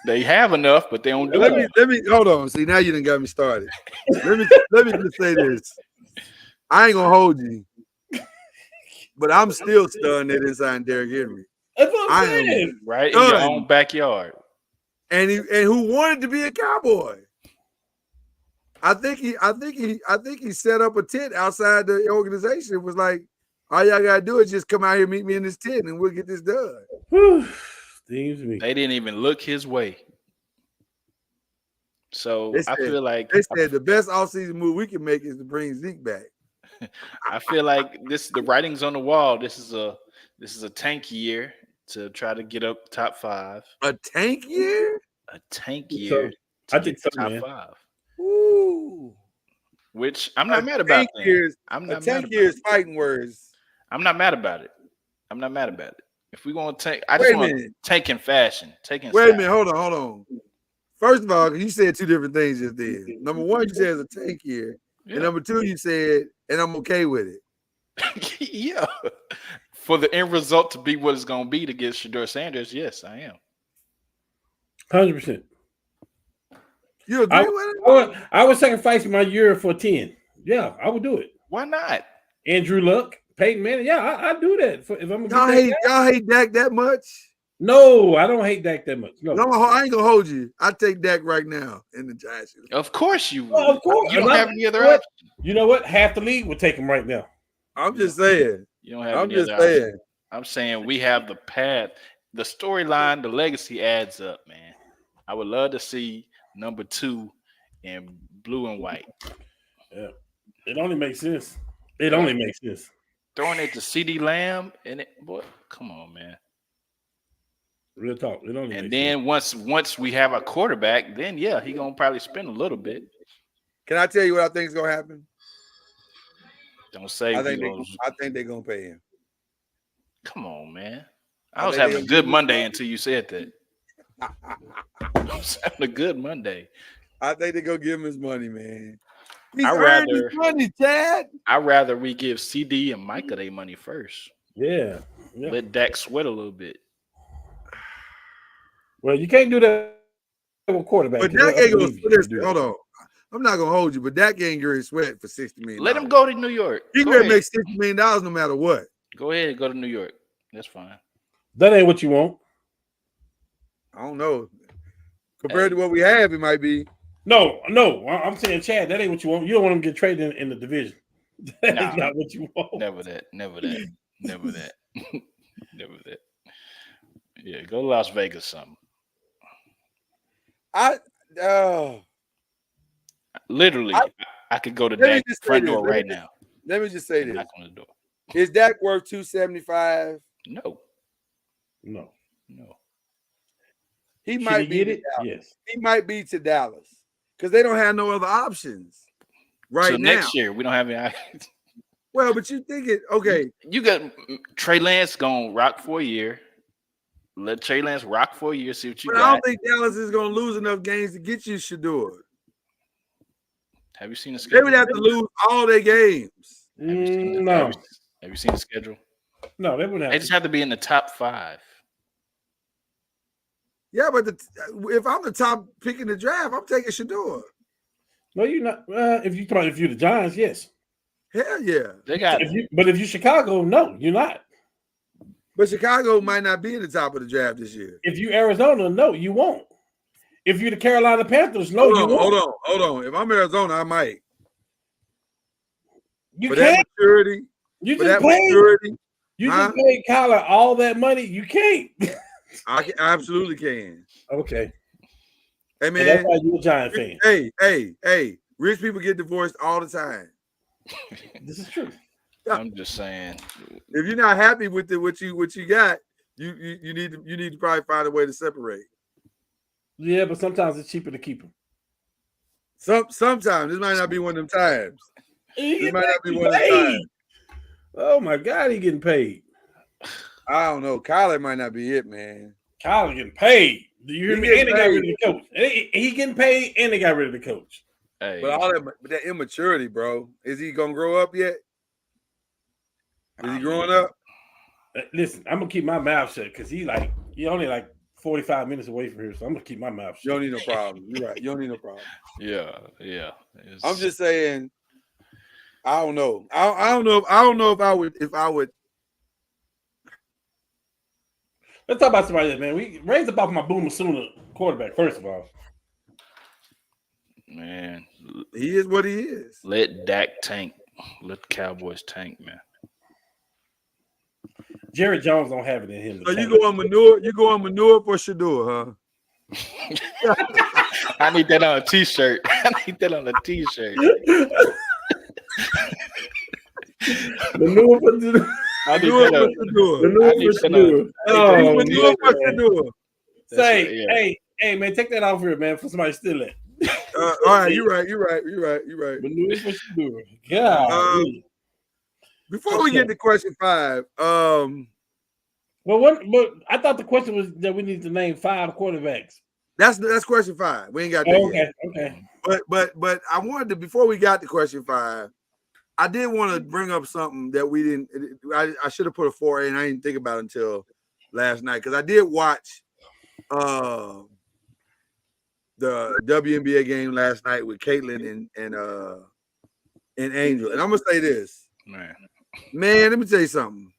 They have enough, but they don't do Let enough. me hold on. See, now you done got me started. Let me just say this. I ain't gonna hold you, but I'm still stunned they didn't sign Derrick Henry. That's what I'm saying. Right in your own backyard. And who wanted to be a Cowboy. I think he set up a tent outside the organization. It was like, all y'all gotta do is just come out here, meet me in this tent, and we'll get this done. Whew. They didn't even look his way. So I feel like they said the best offseason move we can make is to bring Zeke back. I feel like the writing's on the wall. This is a tank year to try to get up top 5. A tank year? A tank year. I think so, top man. 5. Ooh. Which I'm not mad about. I'm not. A tank year is fighting words. I'm not mad about it. I'm not mad about it. If we're gonna tank, I just want to tank in fashion. Wait a minute, hold on. First of all, you said two different things just then. Number one, you said it's a tank year. Yeah. And number two, you said, and I'm okay with it. Yeah. For the end result to be what it's going to be to get Shedeur Sanders, yes, I am. 100%. You agree with it? I would sacrifice my year for 10. Yeah, I would do it. Why not? Andrew Luck, Peyton Manning. Yeah, I do that. If I'm Y'all gonna get hate Dak that much? no, I don't hate Dak that much. No, I ain't gonna hold you. I take Dak right now in the Giants. Of course you would. well, of course. You don't have any other what? option. You know what? Half the league would take him right now. I'm just saying. You don't have I'm any just other option. saying. I'm saying we have the path, the storyline, the legacy adds up, man. I would love to see number 2 in blue and white. Yeah, it only makes sense. It only makes sense. Throwing it to CD Lamb and it, boy, come on, man. Real talk. It only And makes then once we have a quarterback, then yeah, he gonna probably spend a little bit. Can I tell you what I think is gonna happen? Don't say I we think gonna, they're gonna pay him. come on, man. I I was think having a they- good Monday until you said that. I was having a good Monday. I think they're gonna give him his money, man. He's I'd earned his rather- money, Chad. I'd rather we give CD and Micah their money first. Yeah. Yeah. Let Dak sweat a little bit. Well, you can't do that with quarterback. But 'cause Dak they'll ain't gonna unbelieve you sweat. do that. Hold on. I'm not gonna hold you, but Dak ain't gonna sweat for $60 million. Let him go to New York. He Go gonna ahead. make $60 million no matter what. Go ahead and go to New York. That's fine. That ain't what you want. I don't know. Compared to what we have, it might be. No, I'm saying, Chad, that ain't what you want. You don't want him to get traded in the division. That's Nah. not what you want. Never that. Never that. Never that. Never that. Yeah, go to Las Vegas something. Literally, I could go to Let me Dak's just say front this. door right now. Let me just say this. Knock on the door. Is Dak worth $275? No, No. no. He Should might he be get to it? Dallas. Yes. He might be to Dallas because they don't have no other options right So now. next year we don't have any. Well, but you think it okay? You got Trey Lance gonna rock for a year. Let Trey Lance rock for a year. See what you But I got. don't think Dallas is going to lose enough games to get you Shador. Have you seen the They schedule? would have to lose all their games. Have you seen the, No. have you seen the schedule? No, they wouldn't They have just to. have to be in the top 5. Yeah, but if I'm the top pick in the draft, I'm taking Shador. No, you're not. If you're the Giants, yes. Hell yeah. They got But if you're Chicago, no, you're not. But Chicago might not be in the top of the draft this year. If you Arizona, no, you won't. If you're the Carolina Panthers, no, you won't. Hold on. If I'm Arizona, I might. You For that can't. maturity, You for just that paid. maturity, You huh? just paid Kyler all that money. You can't. I absolutely can. Okay. Hey And that's man, why you're a Giant fan. hey. Rich people get divorced all the time. This is true. I'm just saying. If you're not happy with what you got, you need to probably find a way to separate. Yeah, but sometimes it's cheaper to keep them. Sometimes this might not be one of them times. This might not be one of them paid. times. Oh my God, he getting paid. I don't know. Kyler might not be it, man. Kyler getting paid. Do you hear He me? getting And they got paid. rid of the coach. He getting paid, and they got rid of the coach. Hey, But all that immaturity, bro. Is he gonna grow up yet? Is he growing up? Listen, I'm gonna keep my mouth shut because he only like 45 minutes away from here, so I'm gonna keep my mouth You shut. don't need no problem. You're right. You don't need no problem. yeah. It's- I'm just saying. I don't know. I don't know if I would. Let's talk about somebody else, man. We raised about my Boomer Sooner quarterback, first of all. man. He is what he is. Let Dak tank. Let the Cowboys tank, man. Jerry Jones don't have it in him. to So you tank. go on manure. You go on manure for Shador, huh? I need that on a t-shirt. I need that on a t-shirt. Manure for the- I need Manure that for on. Shador. manure I need for that on- Shador. Oh, Manure for man. Shador. Say, That's right, hey, man, take that off here, man, for somebody to steal it. All right, you're right. Manure for Shador. God. Before we get to question 5, Well, but I thought the question was that we need to name 5 quarterbacks. that's question 5. We ain't got that yet. Okay. But I wanted to, before we got to question 5, I did want to bring up something that we didn't. I should have put a 4A, and I didn't think about it until last night because I did watch the WNBA game last night with Caitlin and Angel, and I'm gonna say this: Man, let me tell you something.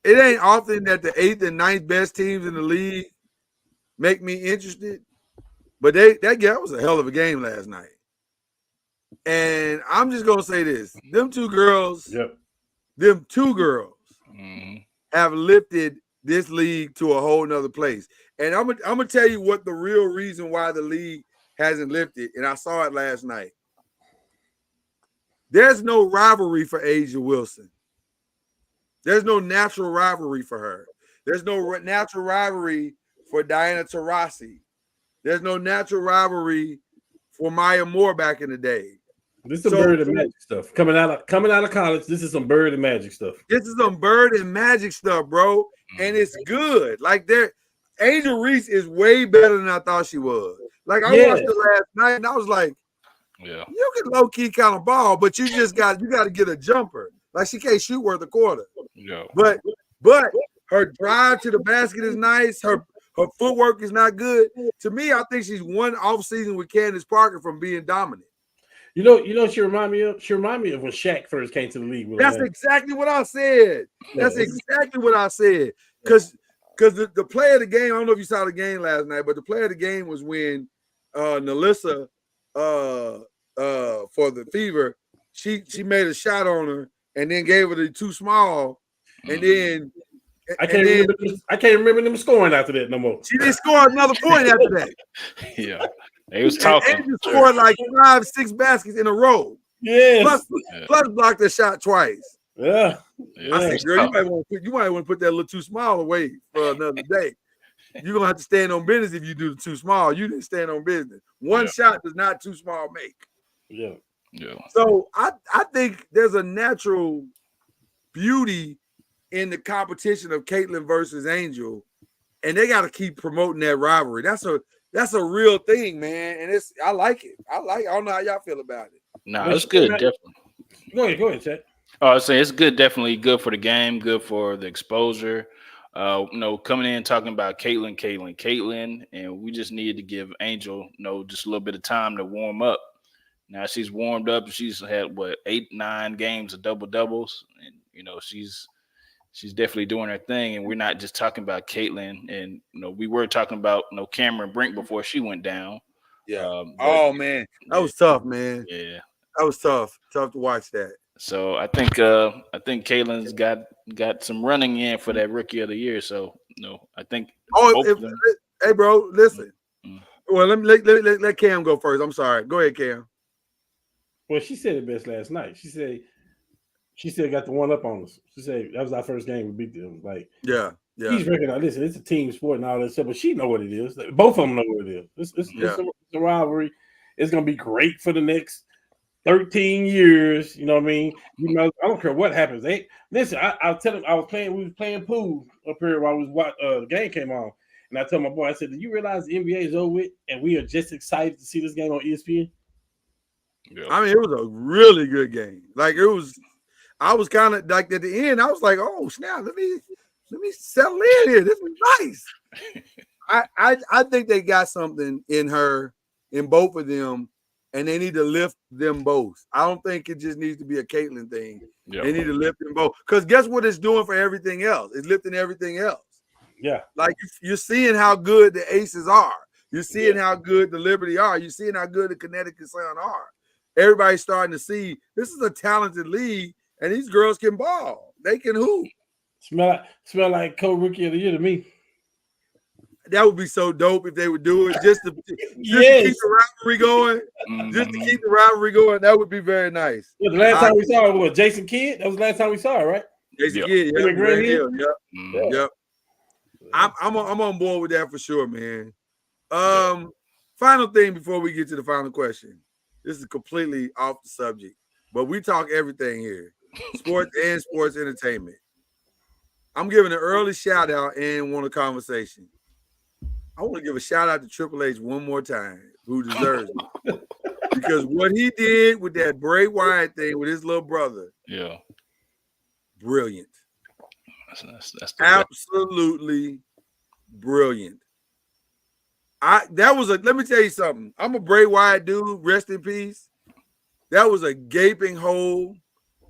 It ain't often that the 8th and 9th best teams in the league make me interested, but that was a hell of a game last night. And I'm just gonna say this: them two girls have lifted this league to a whole nother place. And I'm gonna tell you what the real reason why the league hasn't lifted, and I saw it last night. There's no rivalry for A'ja Wilson. There's no natural rivalry for her. There's no natural rivalry for Diana Taurasi. There's no natural rivalry for Maya Moore back in the day. This is some Bird and Magic stuff. Coming out of college, this is some Bird and Magic stuff. This is some Bird and Magic stuff, bro. And it's good. Like Angel Reese is way better than I thought she was. Like I watched it last night and I was like, you can low-key kind of ball, but you got to get a jumper. Like she can't shoot worth a quarter. Yeah. But her drive to the basket is nice. Her footwork is not good. To me, I think she's one off season with Candace Parker from being dominant. You know she remind me of? She remind me of when Shaq first came to the league. That's exactly what I said. That's exactly what I said. Because the play of the game, I don't know if you saw the game last night, but the play of the game was when Nalissa for the Fever, she made a shot on her and then gave her the too small, and then I can't remember them scoring after that no more. She didn't score another point after that. Yeah. They was talking. And scored like 5-6 baskets in a row. Yes. Plus blocked the shot twice. Yeah. I said, girl, you might want to put that little too small away for another day. You're gonna have to stand on business if you do the too small. You didn't stand on business. One shot does not too small make. Yeah. Yeah. So I think there's a natural beauty in the competition of Caitlin versus Angel, and they got to keep promoting that rivalry. That's a real thing, man, and I like it. I don't know how y'all feel about it. No, it's good, definitely. Go ahead, Chad. Oh, I say it's good, definitely good for the game, good for the exposure. Coming in talking about Caitlin, and we just needed to give Angel, just a little bit of time to warm up. Now she's warmed up. She's had 8-9 games of double doubles, and she's definitely doing her thing. And we're not just talking about Caitlin, and we were talking about Cameron Brink before she went down. Yeah. Man, that was tough, man. Yeah, that was tough. Tough to watch that. So I think Caitlin's got some running in for that Rookie of the Year. So I think. Hey, bro, listen. Well, let Cam go first. I'm sorry. Go ahead, Cam. Well, she said it best last night. She said got the one up on us. She said that was our first game. We beat them. Like, yeah. He's recognized. Listen, it's a team sport and all that stuff, but she know what it is. Both of them know what it is. It's a rivalry. It's gonna be great for the next 13 years. You know what I mean? I don't care what happens. Listen, I'll tell him. We was playing pool up here while the game came on, and I told my boy, I said, "Do you realize the NBA is over with, and we are just excited to see this game on ESPN?" Yeah. I mean, it was a really good game. Like I was kind of like at the end. I was like, "Oh snap! Let me settle in here. This is nice." I think they got something in both of them, and they need to lift them both. I don't think it just needs to be a Caitlin thing. Yeah. They need to lift them both. Because guess what it's doing for everything else? It's lifting everything else. Yeah. Like you're seeing how good the Aces are. You're seeing how good the Liberty are. You're seeing how good the Connecticut Sun are. Everybody's starting to see this is a talented league, and these girls can ball. They can hoop. Smell like co-rookie of the year to me. That would be so dope if they would do it just to keep the rivalry going. Mm-hmm. Just to keep the rivalry going, that would be very nice. Yeah, the last time we saw it was Jason Kidd. That was the last time we saw it, right? Jason Kidd, yeah. Green Hill. Yep. Mm-hmm. Yep. I'm on board with that for sure, man. Final thing before we get to the final question. This is completely off the subject, but we talk everything here. Sports and sports entertainment. I'm giving an early shout out and want a conversation. I want to give a shout out to Triple H one more time, who deserves it. Because what he did with that Bray Wyatt thing with his little brother, brilliant. That's absolutely brilliant. Let me tell you something. I'm a Bray Wyatt dude, rest in peace. That was a gaping hole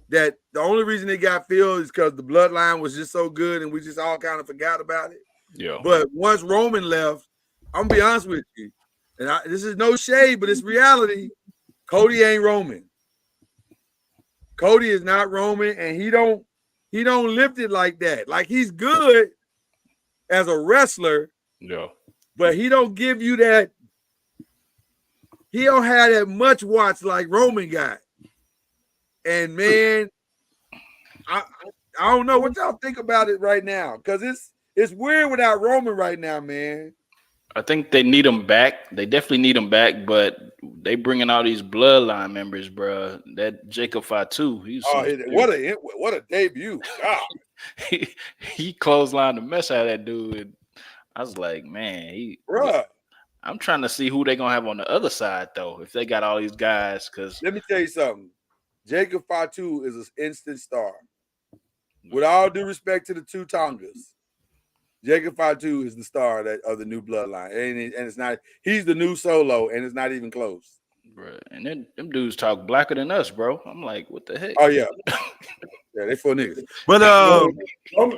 that the only reason it got filled is because the bloodline was just so good and we just all kind of forgot about it. Yeah. But once Roman left, I'm gonna be honest with you, and this is no shade, but it's reality. Cody ain't Roman. Cody is not Roman, and he don't lift it like that. Like, he's good as a wrestler, Yeah. but he don't give you that. He don't have that much watch like Roman got. And man, I don't know what y'all think about it right now, because it's weird without Roman right now, man. I think they need him back. They definitely need him back, but they bringing all these bloodline members, bro. That Jacob Fatu, What a debut! God. he clotheslined the mess out of that dude. And I was like, man, Bruh. I'm trying to see who they gonna have on the other side though. If they got all these guys, because Let me tell you something. Jacob Fatu is an instant star. With all due respect to the two Tongas, Jacob Fatu is the star of the new bloodline, and it's not. He's the new Solo, and it's not even close. bro, and then them dudes talk blacker than us, bro. I'm like, what the heck? Oh yeah, yeah, they full niggas. But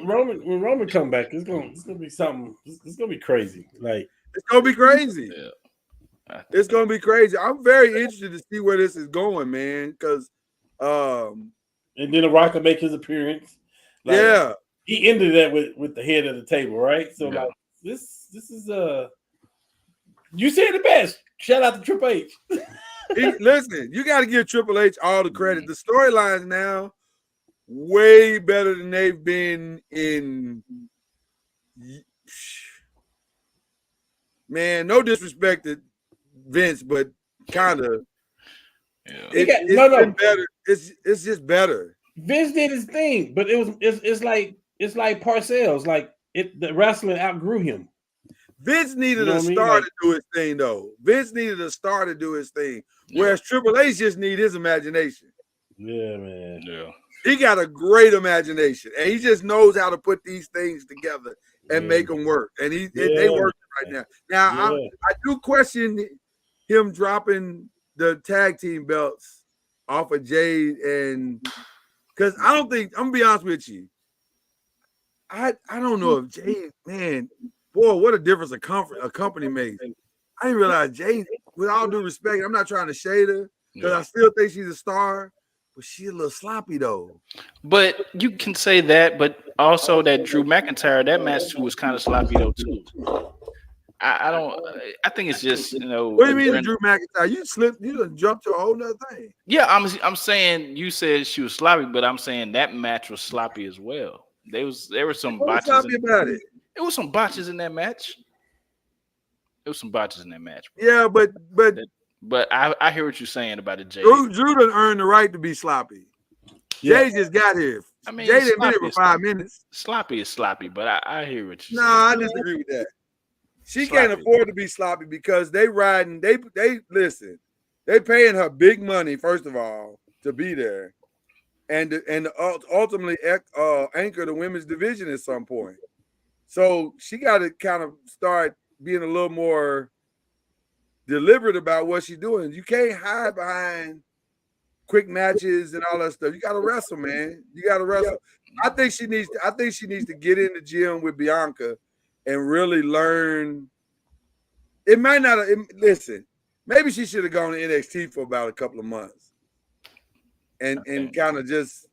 Roman, when Roman come back, it's gonna be something. It's gonna be crazy. Like, it's gonna be crazy. Yeah. It's gonna be crazy. I'm very interested to see where this is going, man. Because, and then The Rock will make his appearance. Like, yeah, he ended that with the head of the table, right? So Yeah. like this is you said it best. Shout out to Triple H. listen, you got to give Triple H all the credit. The storylines now way better than they've been in. Man, no disrespect to Vince, but kind of. Yeah. It's been better. It's just better. Vince did his thing, but it's like Parcells. Like the wrestling outgrew him. Vince needed You know a what I mean? star Like- to do his thing, though. Vince needed a star to do his thing, whereas Triple H just need his imagination. Yeah, man. Yeah. He got a great imagination, and he just knows how to put these things together and make them work. And they work right now. Now, I do question him dropping the tag team belts off of Jade, and because I don't think, I'm gonna be honest with you, I don't know if Jade, man, boy, what a difference a company makes. I didn't realize Jade, with all due respect, I'm not trying to shade her because I still think she's a star, but she's a little sloppy though. But you can say that, but also that Drew McIntyre, that match too was kind of sloppy though too. I don't. I think it's just, you know. What do you mean, Drew McIntyre? You done jumped to a whole nother thing. Yeah, I'm saying you said she was sloppy, but I'm saying that match was sloppy as well. There were some What's botches. sloppy about it? It was some botches in that match. It was some botches in that match. Bro. Yeah, but I hear what you're saying about it, Jay. Drew done earned the right to be sloppy. Yeah. Jay just got here. I mean, Jay didn't been here sloppy for is 5 sloppy. minutes. Sloppy is sloppy, but I hear what you're No, I saying. disagree with that. She Sloppy. can't afford to be sloppy because they riding. They listen. They paying her big money first of all to be there, and ultimately anchor the women's division at some point. So she got to kind of start being a little more deliberate about what she's doing. You can't hide behind quick matches and all that stuff. You got to wrestle, man. You got to wrestle. I think she needs to get in the gym with Bianca and really learn. It might not listen. Maybe she should have gone to NXT for about a couple of months, and kind of just.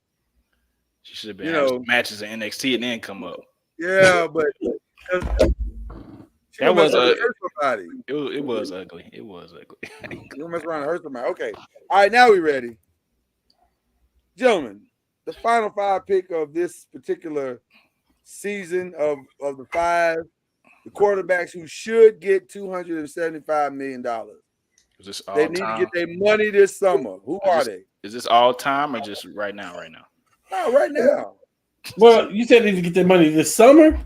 She should have been having some matches in NXT and then come up. Yeah, but that was hurt somebody. It was ugly. It was ugly. You mess around and hurt somebody. Okay, all right. Now we ready, gentlemen. The final 5 pick of this particular season of the 5. The quarterbacks who should get $275 million. Is this all They need time? to get their money this summer. Who are they? Is this all time or just right now? Right now. No, right now. Well, you said they need to get their money this summer.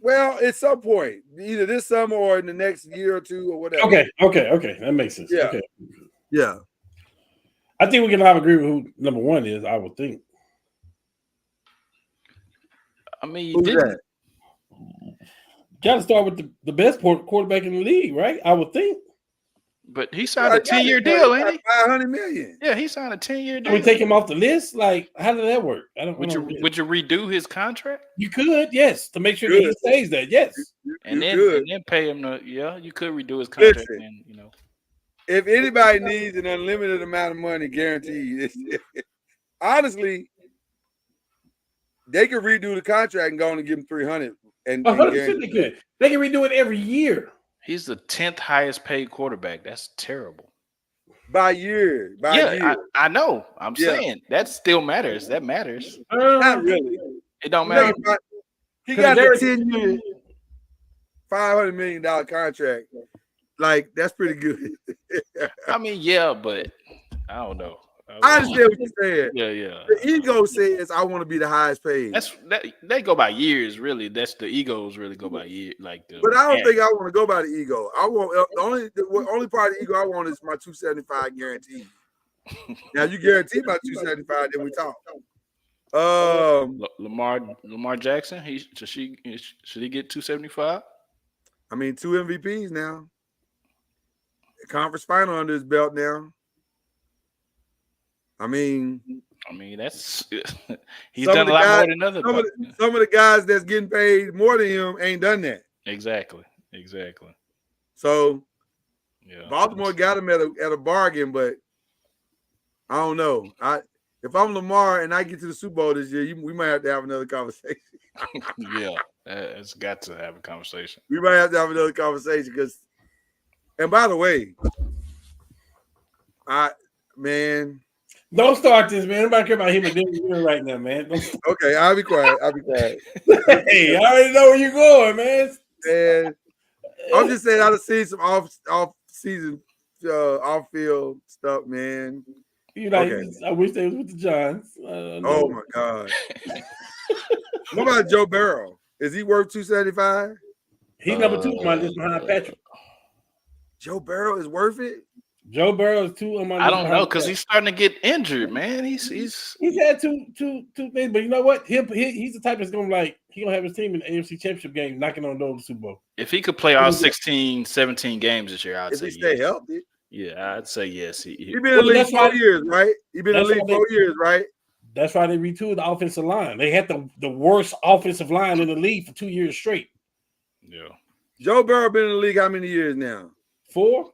Well, at some point, either this summer or in the next year or 2 or whatever. Okay, that makes sense. Yeah. Okay. Yeah. I think we can all agree with who number 1 is. I would think. I mean, Who's that? Got to start with the best quarterback in the league, right? I would think. But he signed a 10-year deal, ain't he? 500 million. Yeah, he signed a 10-year Can we deal. take him off the list? Like, how did that work? I don't. Would I don't you get it. would you redo his contract You could, yes, to make sure that he Good. stays there. Yes. and You then could. pay him the you could redo his contract Listen. and you know. If anybody needs an unlimited amount of money guaranteed, honestly, they could redo the contract and go on and give him 300 and 100% guarantee. they could. They can redo it every year. He's the 10th highest paid quarterback. That's terrible. by year. I know. I'm Yeah. saying that still matters. That matters. Not really. It don't matter. He got a 10-year, $500 million contract. Like, that's pretty good. I mean, yeah, but I don't know. I understand what you're saying. Yeah. The ego says I want to be the highest paid. They go by years, really. That's the egos really go by year. But I don't think I want to go by the ego. I want the only part of the ego I want is my 275 guarantee. Now you guarantee my 275, then we talk. Lamar Jackson. Should he get 275? I mean, 2 MVPs now. Conference final under his belt now. I mean, that's he's some done of a the lot guys- more than other. some of the guys that's getting paid more than him ain't done that. Exactly. So Yeah. Baltimore got him at a bargain, but I don't know. If I'm Lamar and I get to the Super Bowl this year, we might have to have another conversation. Yeah, it's got to have a conversation. We might have to have another conversation because. And by the way, Don't start this, man. Nobody care about him and Denver right now, man. okay, I'll be quiet. Hey, I already know where you're going, man. And I'm just saying, I've seen some off-season, off-field stuff, man. Okay. I wish they was with the Giants. Oh my God! What about Joe Burrow? Is he worth 275? He's number 2 on my list behind Patrick. Joe Burrow is worth it. Joe Burrow is 2 on my list. I don't know because he's starting to get injured, man. He's had two things, but you know what? He's the type that's gonna have his team in the AFC Championship game, knocking on the door of the Super Bowl. if he could play all 16, 17 games this year, I'd If say he stay yes. healthy, Yeah, I'd say yes. he been in the league 4 years, right? He been in the league 4 years, right? That's why they retooled the offensive line. They had the worst offensive line in the league for 2 years straight. Yeah. Joe Burrow been in the league how many years now? 4.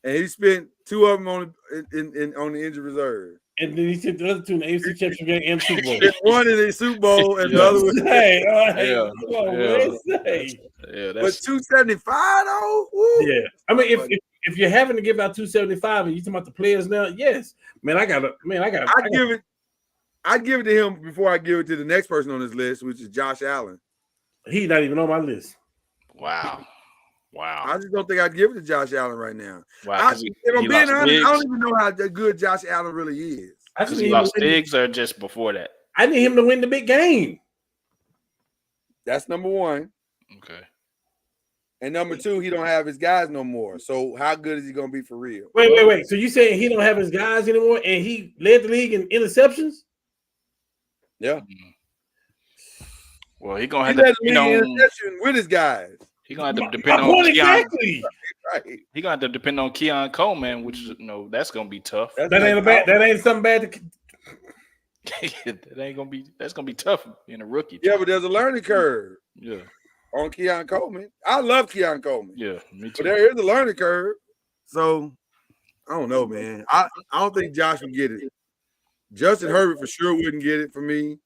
And he spent 2 of them on the injured reserve. And then he sent the other 2 in the AFC Championship game and Super Bowl. One in the Super Bowl and the other one. Hey, Yeah. come on, man. Say. Yeah, But that's 275 though? Woo. Yeah. I mean, if you're having to give out 275 and you're talking about the players now, yes. Man, I'd give it to him before I give it to the next person on this list, which is Josh Allen. He's not even on my list. wow. I just don't think I'd give it to Josh Allen right now. Wow. If I'm being honest, I don't even know how good Josh Allen really is. I just Because need he him lost to win. Diggs or just before that? I need him to win the big game. That's number one. Okay. And number two, he don't have his guys no more. So how good is he going to be for real? Wait. So you saying he don't have his guys anymore, and he led the league in interceptions? Yeah. Well, he's gonna He have led to, the league in interception with his guys. he's gonna have to My depend on point Keon. exactly. Right. He's gonna have to depend on Keon Coleman, which is that's gonna be tough. That's That ain't something bad. That's gonna be tough in a rookie. Yeah, but there's a learning curve Yeah, on Keon Coleman. I love Keon Coleman. me But too. there is a learning curve. So I don't know, man. I don't think Josh would get it. Justin Herbert for sure wouldn't get it for me.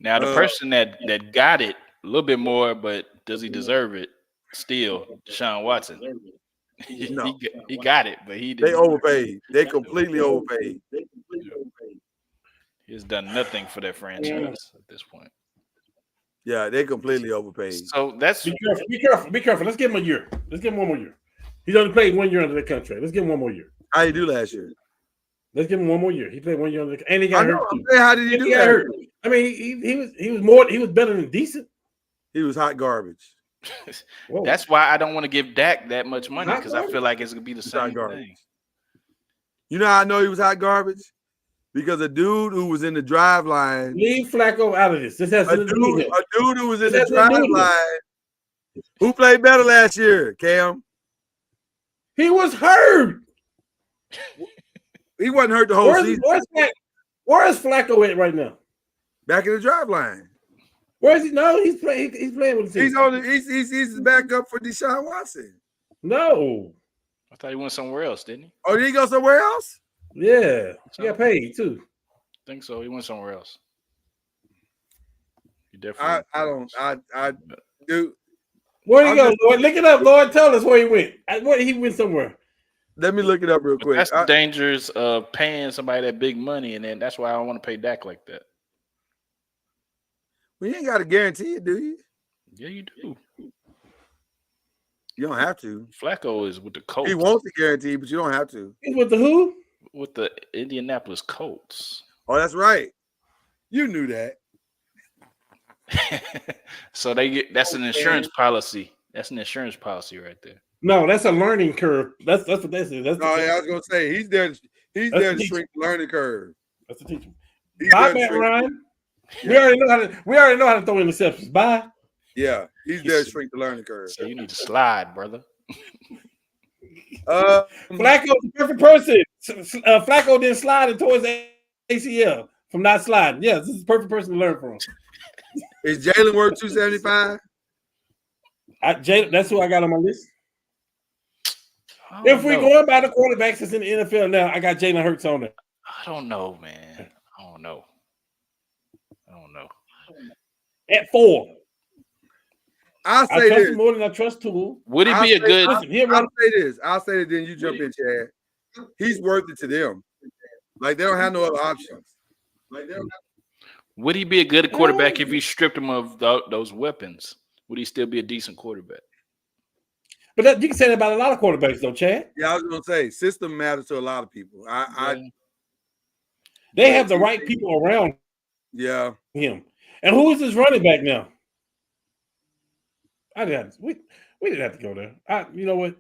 Now the person that got it a little bit more, but does he deserve it? Still, Deshaun Watson. No. he got it, but he They didn't. overpaid. They completely overpaid. He's done nothing for that franchise at this point. Yeah, they completely overpaid. So that's Be careful. Let's give him a year. Let's give him 1 more year. He's only played 1 year under the contract. Let's give him 1 more year. How you do last year? Let's give him 1 more year. He played 1 year under the and he I got know. hurt. I'm Too. saying, how did he do He got that? hurt. I mean, he was better than decent. He was hot garbage. Whoa. that's why I don't want to give Dak that much money Hot because I feel like it's gonna be the He's hot same garbage. thing. You know how I know he was hot garbage? Because a dude who was in the drive line, Leave Flacco out of this. This has a to do with dude who was in the That's drive what I'm doing. line, who played better last year, Cam? He was hurt. He wasn't hurt the whole season. Where's Flacco at right now? Back in the drive line. Where is he? No, he's playing. He's playing with the team. He's back up for Deshaun Watson. No. I thought he went somewhere else, didn't he? Oh, did he go somewhere else? Yeah, he got paid too. I think so. He went somewhere else. He definitely. I do. Where'd he go, Lord? Look it up, Lord. Tell us where he went. He went somewhere. Let me look it up real quick. That's the dangers of paying somebody that big money, and then that's why I don't want to pay Dak like that. Well, you ain't got to guarantee it, do you? Yeah, you do. You don't have to. Flacco is with the Colts. He wants to guarantee, but you don't have to. He's with the who? With the Indianapolis Colts. Oh, that's right. You knew that. So that's an insurance policy. That's an insurance policy right there. No, that's a learning curve. That's what that is. I was gonna say he's there. He's there to shrink the learning curve. That's the teacher. He's Bye, there Matt to Ryan. We already know how to throw interceptions. Bye. Yeah, he's there to shrink the learning curve. So you need to slide, brother. Flacco's the perfect person. Flacco didn't slide into his ACL from not sliding. Yes, this is the perfect person to learn from. Is Jalen worth 275? That's who I got on my list. If we're going by the quarterbacks that's in the NFL now, I got Jalen Hurts on there. I don't know, man. I don't know. At 4. I'll I say trust this him more than I trust Tool. Would he be a good? I'll say this. I'll say it. Then you jump in, Chad. He's worth it to them. Like they don't have no other options. Would he be a good quarterback if you stripped him of those weapons? Would he still be a decent quarterback? But you can say that about a lot of quarterbacks, though, Chad. Yeah, I was gonna say system matters to a lot of people. They have the right people around him. And who is his running back now? We didn't have to go there. You know what?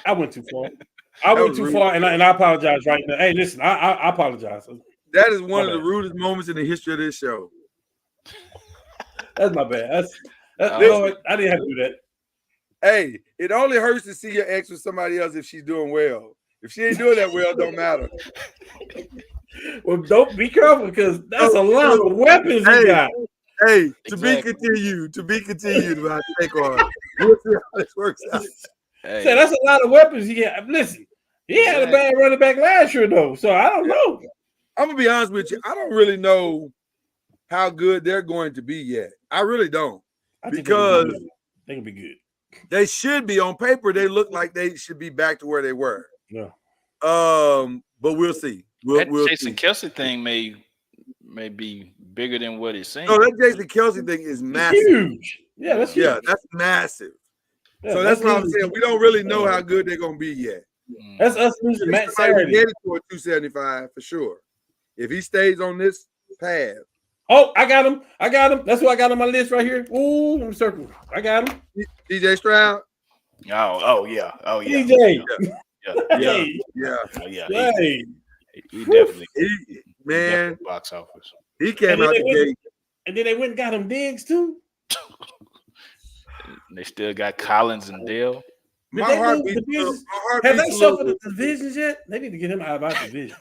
I went too far. I went too far, and I apologize right now. Hey, listen, I apologize. That is one of the rudest moments in the history of this show. That's my bad. You know what? I didn't have to do that. Hey, it only hurts to see your ex with somebody else if she's doing well. If she ain't doing that well, it don't matter. Well, don't be careful because that's a lot of weapons he got. Hey, to be continued about Saquon. We'll see how this works out. Hey. So that's a lot of weapons he got. Listen, he had a bad running back last year, though. So I don't know. I'm gonna be honest with you. I don't really know how good they're going to be yet. I really don't. Because they can be good. They should be on paper. They look like they should be back to where they were. Yeah. But we'll see. We'll Jason Kelce thing may be bigger than what it's saying. No, that Jason Kelce thing is massive. Huge. Yeah, that's huge. Yeah, that's massive. Yeah, so that's what I'm saying. We don't really know how good they're gonna be yet. That's us losing Matt Saturday. Headed for 275 for sure. If he stays on this path. Oh, I got him. That's what I got on my list right here. Ooh, I'm circling. I got him. DJ Stroud. Oh yeah. DJ. Yeah. He definitely. Man, box office. He came out the gate. And then they went and got him Diggs too. They still got Collins and Dale. My heart beats. Have they shuffled the divisions yet? They need to get him out of our division.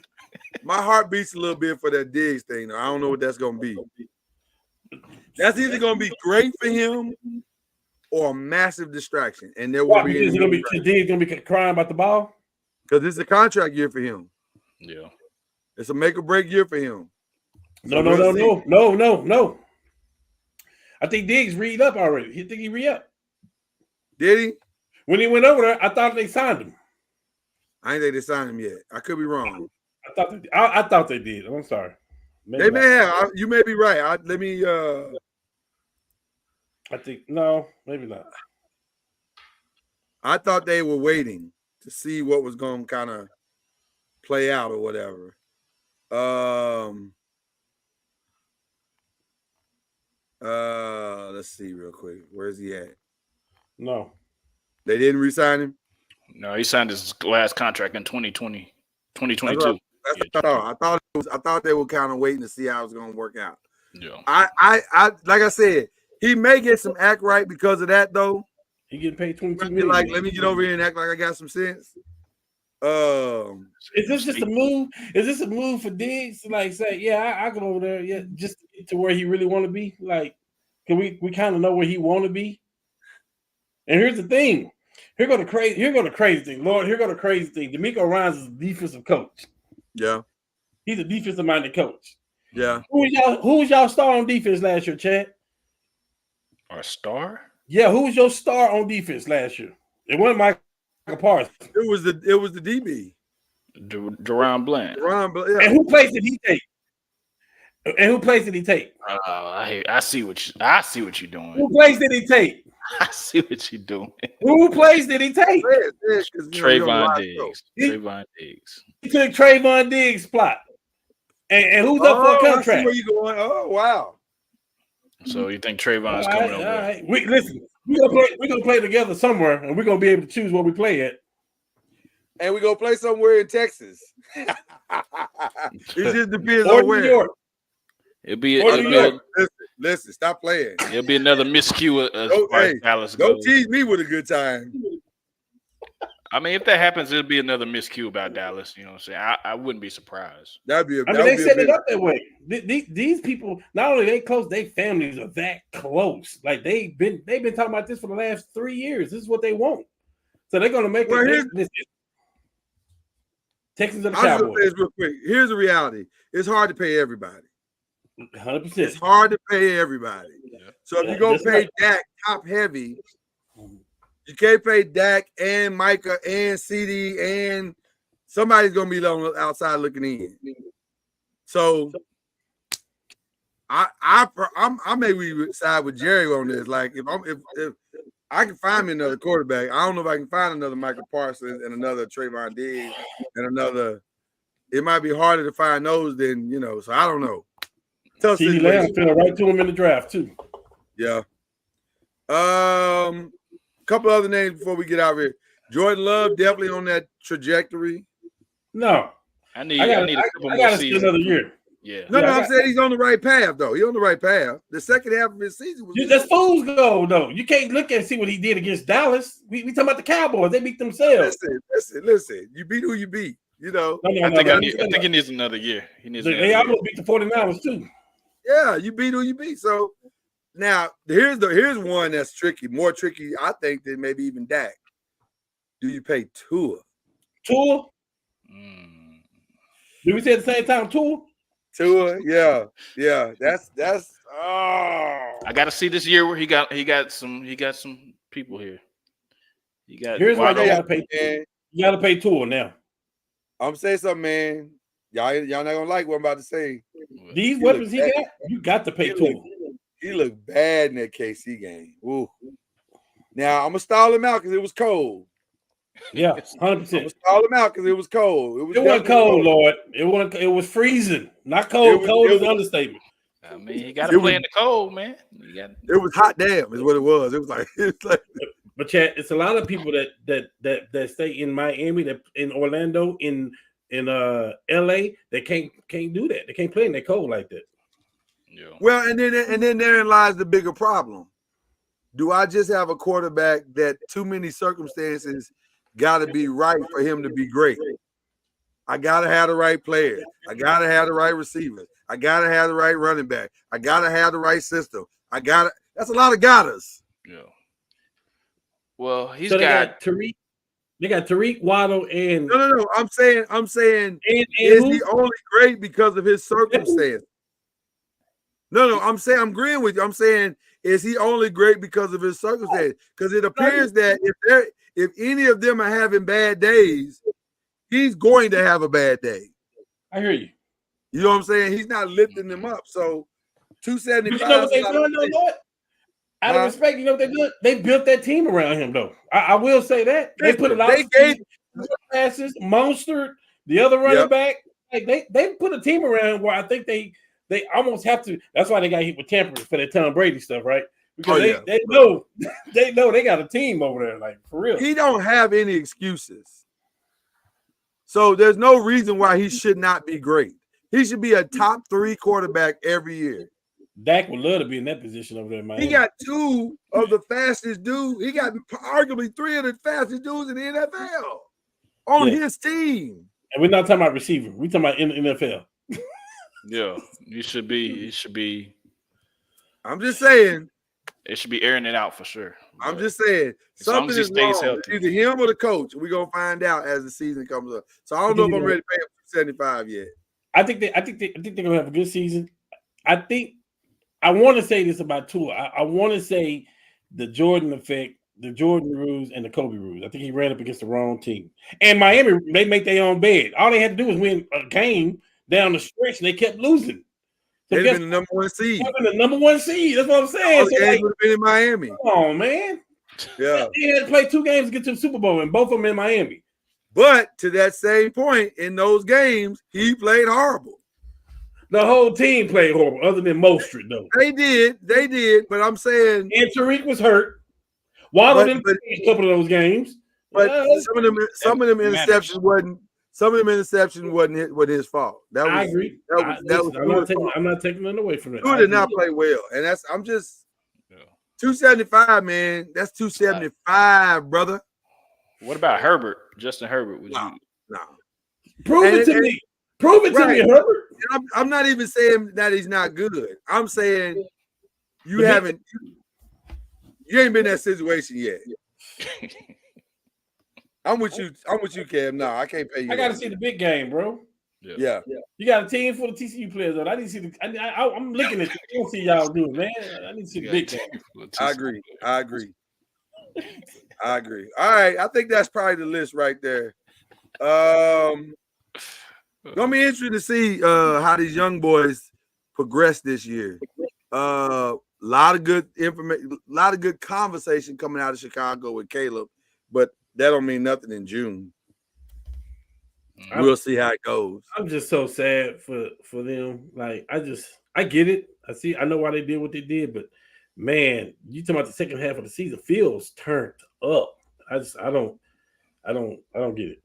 My heart beats a little bit for that Diggs thing. Though. I don't know what that's going to be. That's either going to be great for him or a massive distraction. And there will be. Is Diggs going to be crying about the ball? Because it's a contract year for him. Yeah. It's a make or break year for him. No. I think Diggs read up already. You think he re up? Did he? When he went over there, I thought they signed him. I ain't think they signed him yet. I could be wrong. I thought they did. I'm sorry. They may have. You may be right. I think no, maybe not. I thought they were waiting to see what was going to kind of play out or whatever. Let's see real quick. Where's he at? No. They didn't re-sign him? No, he signed his last contract in 2022. I thought they were kind of waiting to see how it was going to work out. Yeah. I like I said, he may get some act right because of that though. He getting paid $22 Be million. like, let me get over here and act like I got some sense. Is this just a move? Is this a move for Diggs to like say, yeah, I go over there, yeah, just to get to where he really want to be? Like, can we kind of know where he want to be? And here's the thing. Here go the crazy thing. Lord, here go the crazy thing. DeMeco Ryans is a defensive coach. Yeah. He's a defensive minded coach. Yeah. Who was y'all star on defense last year, Chad? Our star? Yeah, who was your star on defense last year? It wasn't Michael Parsons. It was the DB. Deron Bland. Yeah. And who place did he take? I see what you're doing. Who place did he take? I see what you're doing. Who place did he take? Trayvon Diggs. Trayvon Diggs. He took Trayvon Diggs' spot. And who's up for a I see contract? where you going? Oh, wow. So you think Trayvon's coming over? All right. We're gonna play together somewhere, and we're gonna be able to choose where we play at. And we're gonna play somewhere in Texas. It just depends Or on where. New York. Listen, stop playing. It'll be another miscue as far as Dallas Don't goes. tease me with a good time. I mean, if that happens, it'll be another miscue about Dallas. You know what I'm saying? I wouldn't be surprised. They set it up that way. These people, not only they close, their families are that close. Like they've been talking about this for the last 3 years. This is what they want. So they're gonna make it. Texans are the Cowboys. I'm gonna say this real quick. Here's the reality: it's hard to pay everybody. 100%. It's hard to pay everybody. Yeah. So if you're gonna pay Dak top heavy, you can't pay Dak and Micah and CD and somebody's gonna be on the outside looking in. So I maybe side with Jerry on this. Like if I can find me another quarterback, I don't know if I can find another Michael Parsons and another Trayvon Diggs and another. It might be harder to find those than so I don't know. CeeDee Lamb fell right to him in the draft too. Yeah. Couple other names before we get out of here. Jordan Love definitely on that trajectory. No, I need a couple more seasons. Another year. Yeah. No, I'm saying he's on the right path though. He's on the right path. The second half of his season was that's fool's gold though. You can't look and see what he did against Dallas. We talking about the Cowboys. They beat themselves. Listen. You beat who you beat. I think he needs another year. They almost beat the 49ers too. Yeah, you beat who you beat. So now here's one that's tricky, more tricky, I think, than maybe even Dak. Do you pay Tua? Tua? Did we say at the same time Tua? Tua, yeah. That's I gotta see this year where he got some people here. Here's why you gotta pay Tua. You gotta pay Tua now. I'm saying something, man. Y'all not gonna like what I'm about to say. These weapons he got, you got to pay Tua. He looked bad in that KC game. Ooh. Now I'm gonna stall him out because it was cold. Yeah, 100%. I'm gonna stall him out because it was cold. It wasn't cold, Lord. It was freezing. Not cold. Cold is an understatement. I mean, you got to play in the cold, man. It was hot damn, is what it was. It was like But Chad, it's a lot of people that stay in Miami, that in Orlando, in LA, they can't do that. They can't play in that cold like that. Yeah. Well, and then therein lies the bigger problem. Do I just have a quarterback that too many circumstances got to be right for him to be great? I got to have the right player. I got to have the right receiver. I got to have the right running back. I got to have the right system. That's a lot of gotters. Yeah. Well, they got Tariq. They got Tariq, Waddle, and no. I'm saying, is he only great because of his circumstance? No. I'm agreeing with you. I'm saying, is he only great because of his circumstance? Because it appears that if any of them are having bad days, he's going to have a bad day. I hear you. You know what I'm saying? He's not lifting them up. So 275. You know what they doing, though, Lord? Out of respect, you know what they did? They built that team around him, though. I will say that. They put a lot of passes, Monster, the other running back. Like they put a team around him where I think they almost have to. That's why they got hit with tampering for that Tom Brady stuff, right? Because they know they got a team over there, like for real. He don't have any excuses. So there's no reason why he should not be great. He should be a top 3 quarterback every year. Dak would love to be in that position over there, man. He got two of the fastest dudes. He got arguably three of the fastest dudes in the NFL on his team. And we're not talking about receiver. We're talking about in the NFL. Yeah, you should be. It should be. I'm just saying. It should be airing it out for sure. I'm just saying. Something is wrong. It's either him or the coach. We're going to find out as the season comes up. So I don't know if I'm ready to pay him 75 yet. I think they're gonna have a good season. I want to say this about Tua. I want to say the Jordan effect, the Jordan rules, and the Kobe rules. I think he ran up against the wrong team. And Miami, they make their own bed. All they had to do was win a game down the stretch, and they kept losing. So they've been the number one seed. The number one seed. That's what I'm saying. So like, would have been in Miami. Come on, man. Yeah. He had to play 2 games to get to the Super Bowl, and both of them in Miami. But to that same point, in those games, he played horrible. The whole team played horrible, other than Mostert, though. They did. But I'm saying, and Tariq was hurt. Waddle didn't play a couple of those games. But some of them interceptions wasn't. Some of them interceptions wasn't his fault. I agree. I'm not taking none away from it. Tua did not play well, and I'm just 275, man. That's 275, brother. What about Herbert? Justin Herbert? No. Prove it to me. Prove it to me, Herbert. I'm not even saying that he's not good. I'm saying you ain't been in that situation yet. I'm with you, Cam. No, I can't pay you. I got to see the big game, bro. Yeah. You got a team full of TCU players, though. I need to see I'm looking at you. I don't see y'all do it, man. I need to see the big game. I agree. All right. I think that's probably the list right there. Gonna be interesting to see how these young boys progress this year. Lot of good information, a lot of good conversation coming out of Chicago with Caleb, but that don't mean nothing in June. We'll see how it goes. I'm just so sad for them. Like I get it. I know why they did what they did, but man, you talking about the second half of the season, Fields turned up. I don't get it.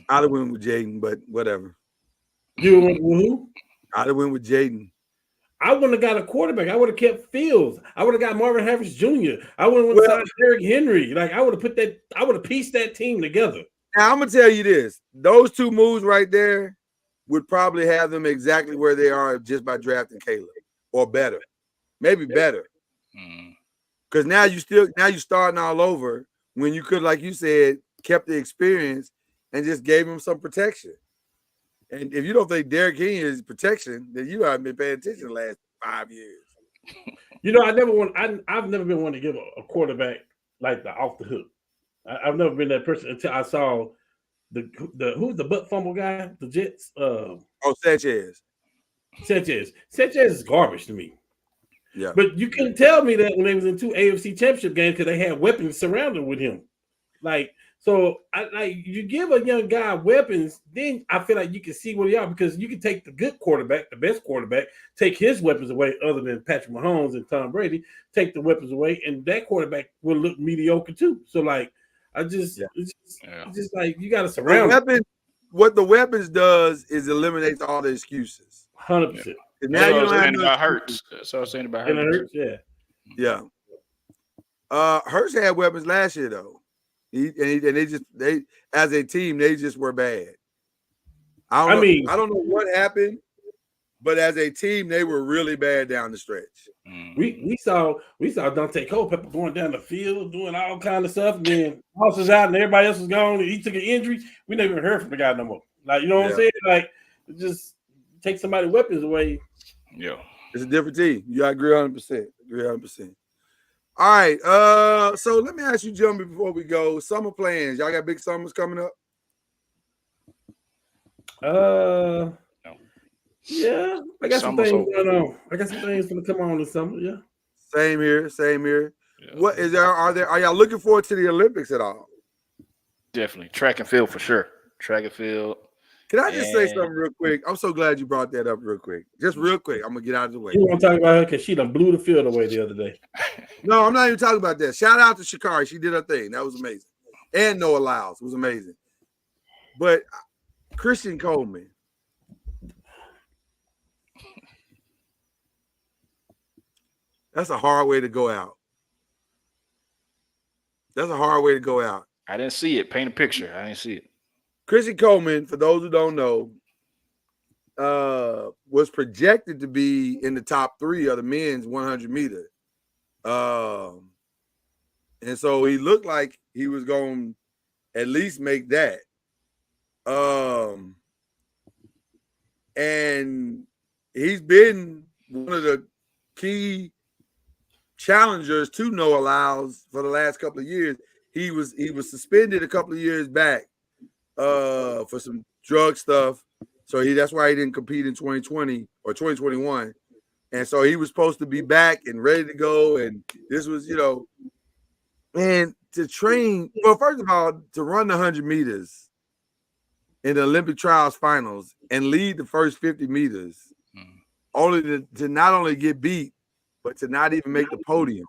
I'd have went with Jaden, but whatever. You went with who? I'd have went with Jaden. I wouldn't have got a quarterback. I would have kept Fields. I would have got Marvin Harris Jr. I would have went with Derrick Henry. Like I would have pieced that team together. Now I'm gonna tell you this: those two moves right there would probably have them exactly where they are just by drafting Caleb, or better, maybe better. Because now you're starting all over when you could, like you said, kept the experience and just gave him some protection. And if you don't think Derrick Henry is protection, then you haven't been paying attention the last 5 years. You know, I've never been one to give a quarterback like the off the hook. I've never been that person until I saw who's the butt fumble guy, the Jets. Sanchez. Sanchez is garbage to me. Yeah, but you couldn't tell me that when they was in 2 AFC championship games because they had weapons surrounded with him. So you give a young guy weapons, then I feel like you can see where they are because you can take the good quarterback, the best quarterback, take his weapons away other than Patrick Mahomes and Tom Brady, take the weapons away, and that quarterback will look mediocre too. So it's just like you got to surround what the weapons does is eliminates all the excuses. 100%. Now you don't have about Hurts. That's what I was saying about Hurts. Yeah. Hurts had weapons last year though. They as a team, they just were bad. I don't know what happened, but as a team, they were really bad down the stretch. We saw Dante Culpepper going down the field, doing all kind of stuff, and then House was out and everybody else was gone, and he took an injury. We never even heard from the guy no more. You know what I'm saying? Just take somebody's weapons away. Yeah. It's a different team. You agree 100%. All right. So let me ask you, gentlemen, before we go, summer plans. Y'all got big summers coming up? No. Yeah, I got some things going on. I got some things going to come on this summer. Yeah. Same here. Yeah. What is there? Are y'all looking forward to the Olympics at all? Definitely. Track and field for sure. Track and field. Can I just say something real quick? I'm so glad you brought that up real quick. Just real quick. I'm going to get out of the way. You want to talk about her because she done blew the field away the other day. No, I'm not even talking about that. Shout out to Sha'Carri. She did her thing. That was amazing. And Noah Lyles was amazing. But Christian Coleman. That's a hard way to go out. That's a hard way to go out. I didn't see it. Paint a picture. I didn't see it. Chrissy Coleman, for those who don't know, was projected to be in the top 3 of the men's 100 meter. And so he looked like he was going to at least make that. And he's been one of the key challengers to Noah Lyles for the last couple of years. He was suspended a couple of years back for some drug stuff. So that's why he didn't compete in 2020 or 2021. And so he was supposed to be back and ready to go. And this was, and to train, well, first of all, to run the 100 meters in the Olympic trials finals and lead the first 50 meters, only to not only get beat, but to not even make the podium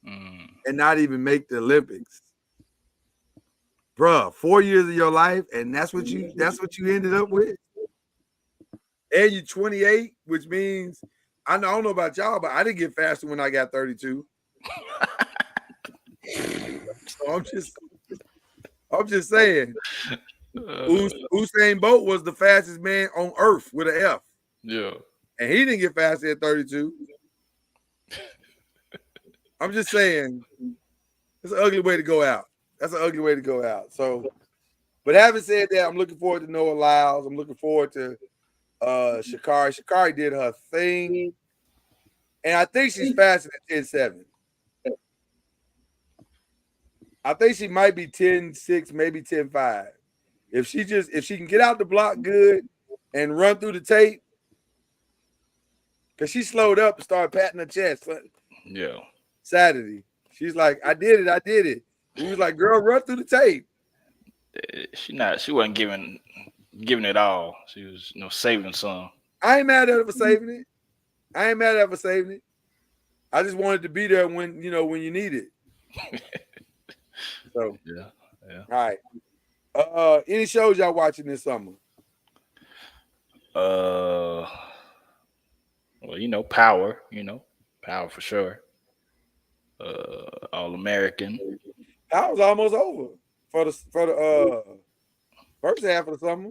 and not even make the Olympics. Bruh, 4 years of your life, and that's what you ended up with. And you're 28, which means I don't know about y'all, but I didn't get faster when I got 32. So I'm just saying. Usain Bolt was the fastest man on earth with an F. Yeah. And he didn't get faster at 32. I'm just saying, it's an ugly way to go out. That's an ugly way to go out. So, but having said that, I'm looking forward to Noah Lyles. I'm looking forward to Sha'Carri. Sha'Carri did her thing. And I think she's faster than 10.7. I think she might be 10.6, maybe 10.5. If she can get out the block good and run through the tape, because she slowed up and started patting her chest. Yeah. Saturday. She's like, I did it. He was like, girl, run through the tape. She wasn't giving it all. She was saving some. I ain't mad at her for saving it. I just wanted to be there when you need it. So yeah. All right. Any shows y'all watching this summer? Well, Power. Power for sure. All American. Power's almost over for the first half of the summer.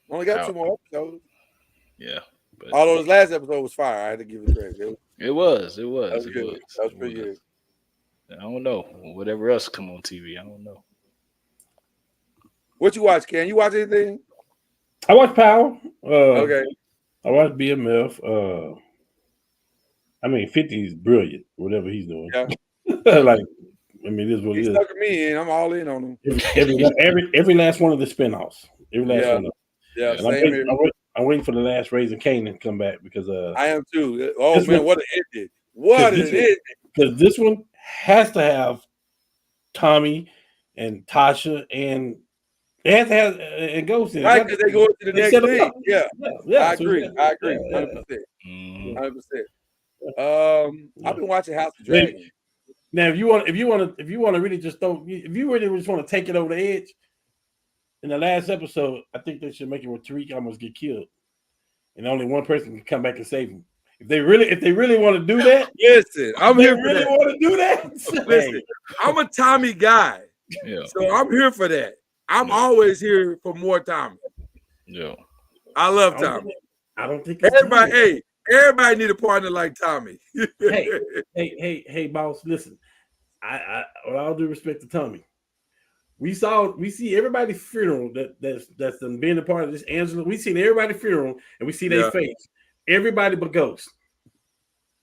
Only got 2 more episodes. Yeah. But, although this last episode was fire, I had to give it credit. It was. That was good. That was pretty good. I don't know. Whatever else come on TV, I don't know. What you watch, Ken? You watch anything? I watch Power. Okay. I watch BMF. 50 is brilliant, whatever he's doing. Yeah. This is what He's it is. stuck me in. I'm all in on him. Every last one of the spinoffs. Every last one of them. Yeah, I'm waiting for the last Raising Kanan to come back because I am too. Oh man, what an ending! What an ending! Because this one has to have Tommy and Tasha and it has to have and Ghost in it. Right, because they go into the next thing. Yeah. I agree. 100%. 100%. I've been watching House of Dragon. Now, if you want to really just if you really just want to take it over the edge, in the last episode, I think they should make it where Tariq almost get killed, and only one person can come back and save him. If they really want to do that, listen, I'm here for really that. Want to do that? Listen, I'm a Tommy guy, so I'm here for that. I'm always here for more Tommy. Yeah, I love Tommy. I don't think everybody need a partner like Tommy. hey, boss, listen. I with all due respect to Tommy, we see everybody's funeral that's been a part of this Angela. We seen everybody's funeral and we see their face. Everybody but Ghost.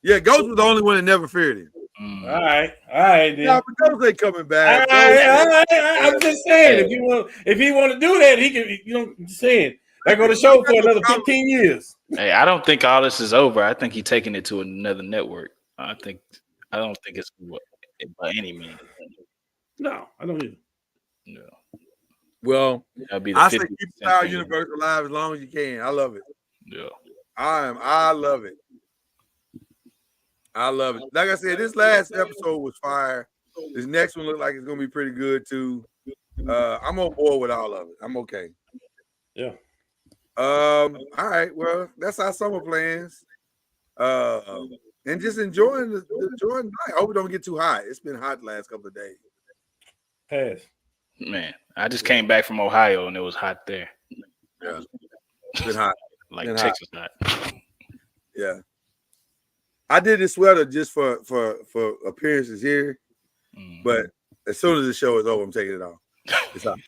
Yeah, Ghost was the only one that never feared him. All right. Then. Yeah, but Ghost ain't coming back. All right. I'm just saying, if he want to do that, he can. I'm just saying. They're going to show for another 15 years. Hey, I don't think all this is over. I think he's taking it to another network. I don't think it's by any means. No, I don't either. No. Well, I say keep the Power universe alive as long as you can. I love it. Yeah. I love it. I love it. Like I said, this last episode was fire. This next one looked like it's gonna be pretty good too. I'm on board with all of it. I'm okay. Yeah. All right. Well, that's our summer plans. and just enjoying the night. I hope it don't get too hot. It's been hot the last couple of days. Pass. Man, I just came back from Ohio and it was hot there. Yeah, it's been hot. Like Been Texas hot. Yeah, I did this sweater just for appearances here, but as soon as the show is over, I'm taking it off. It's hot.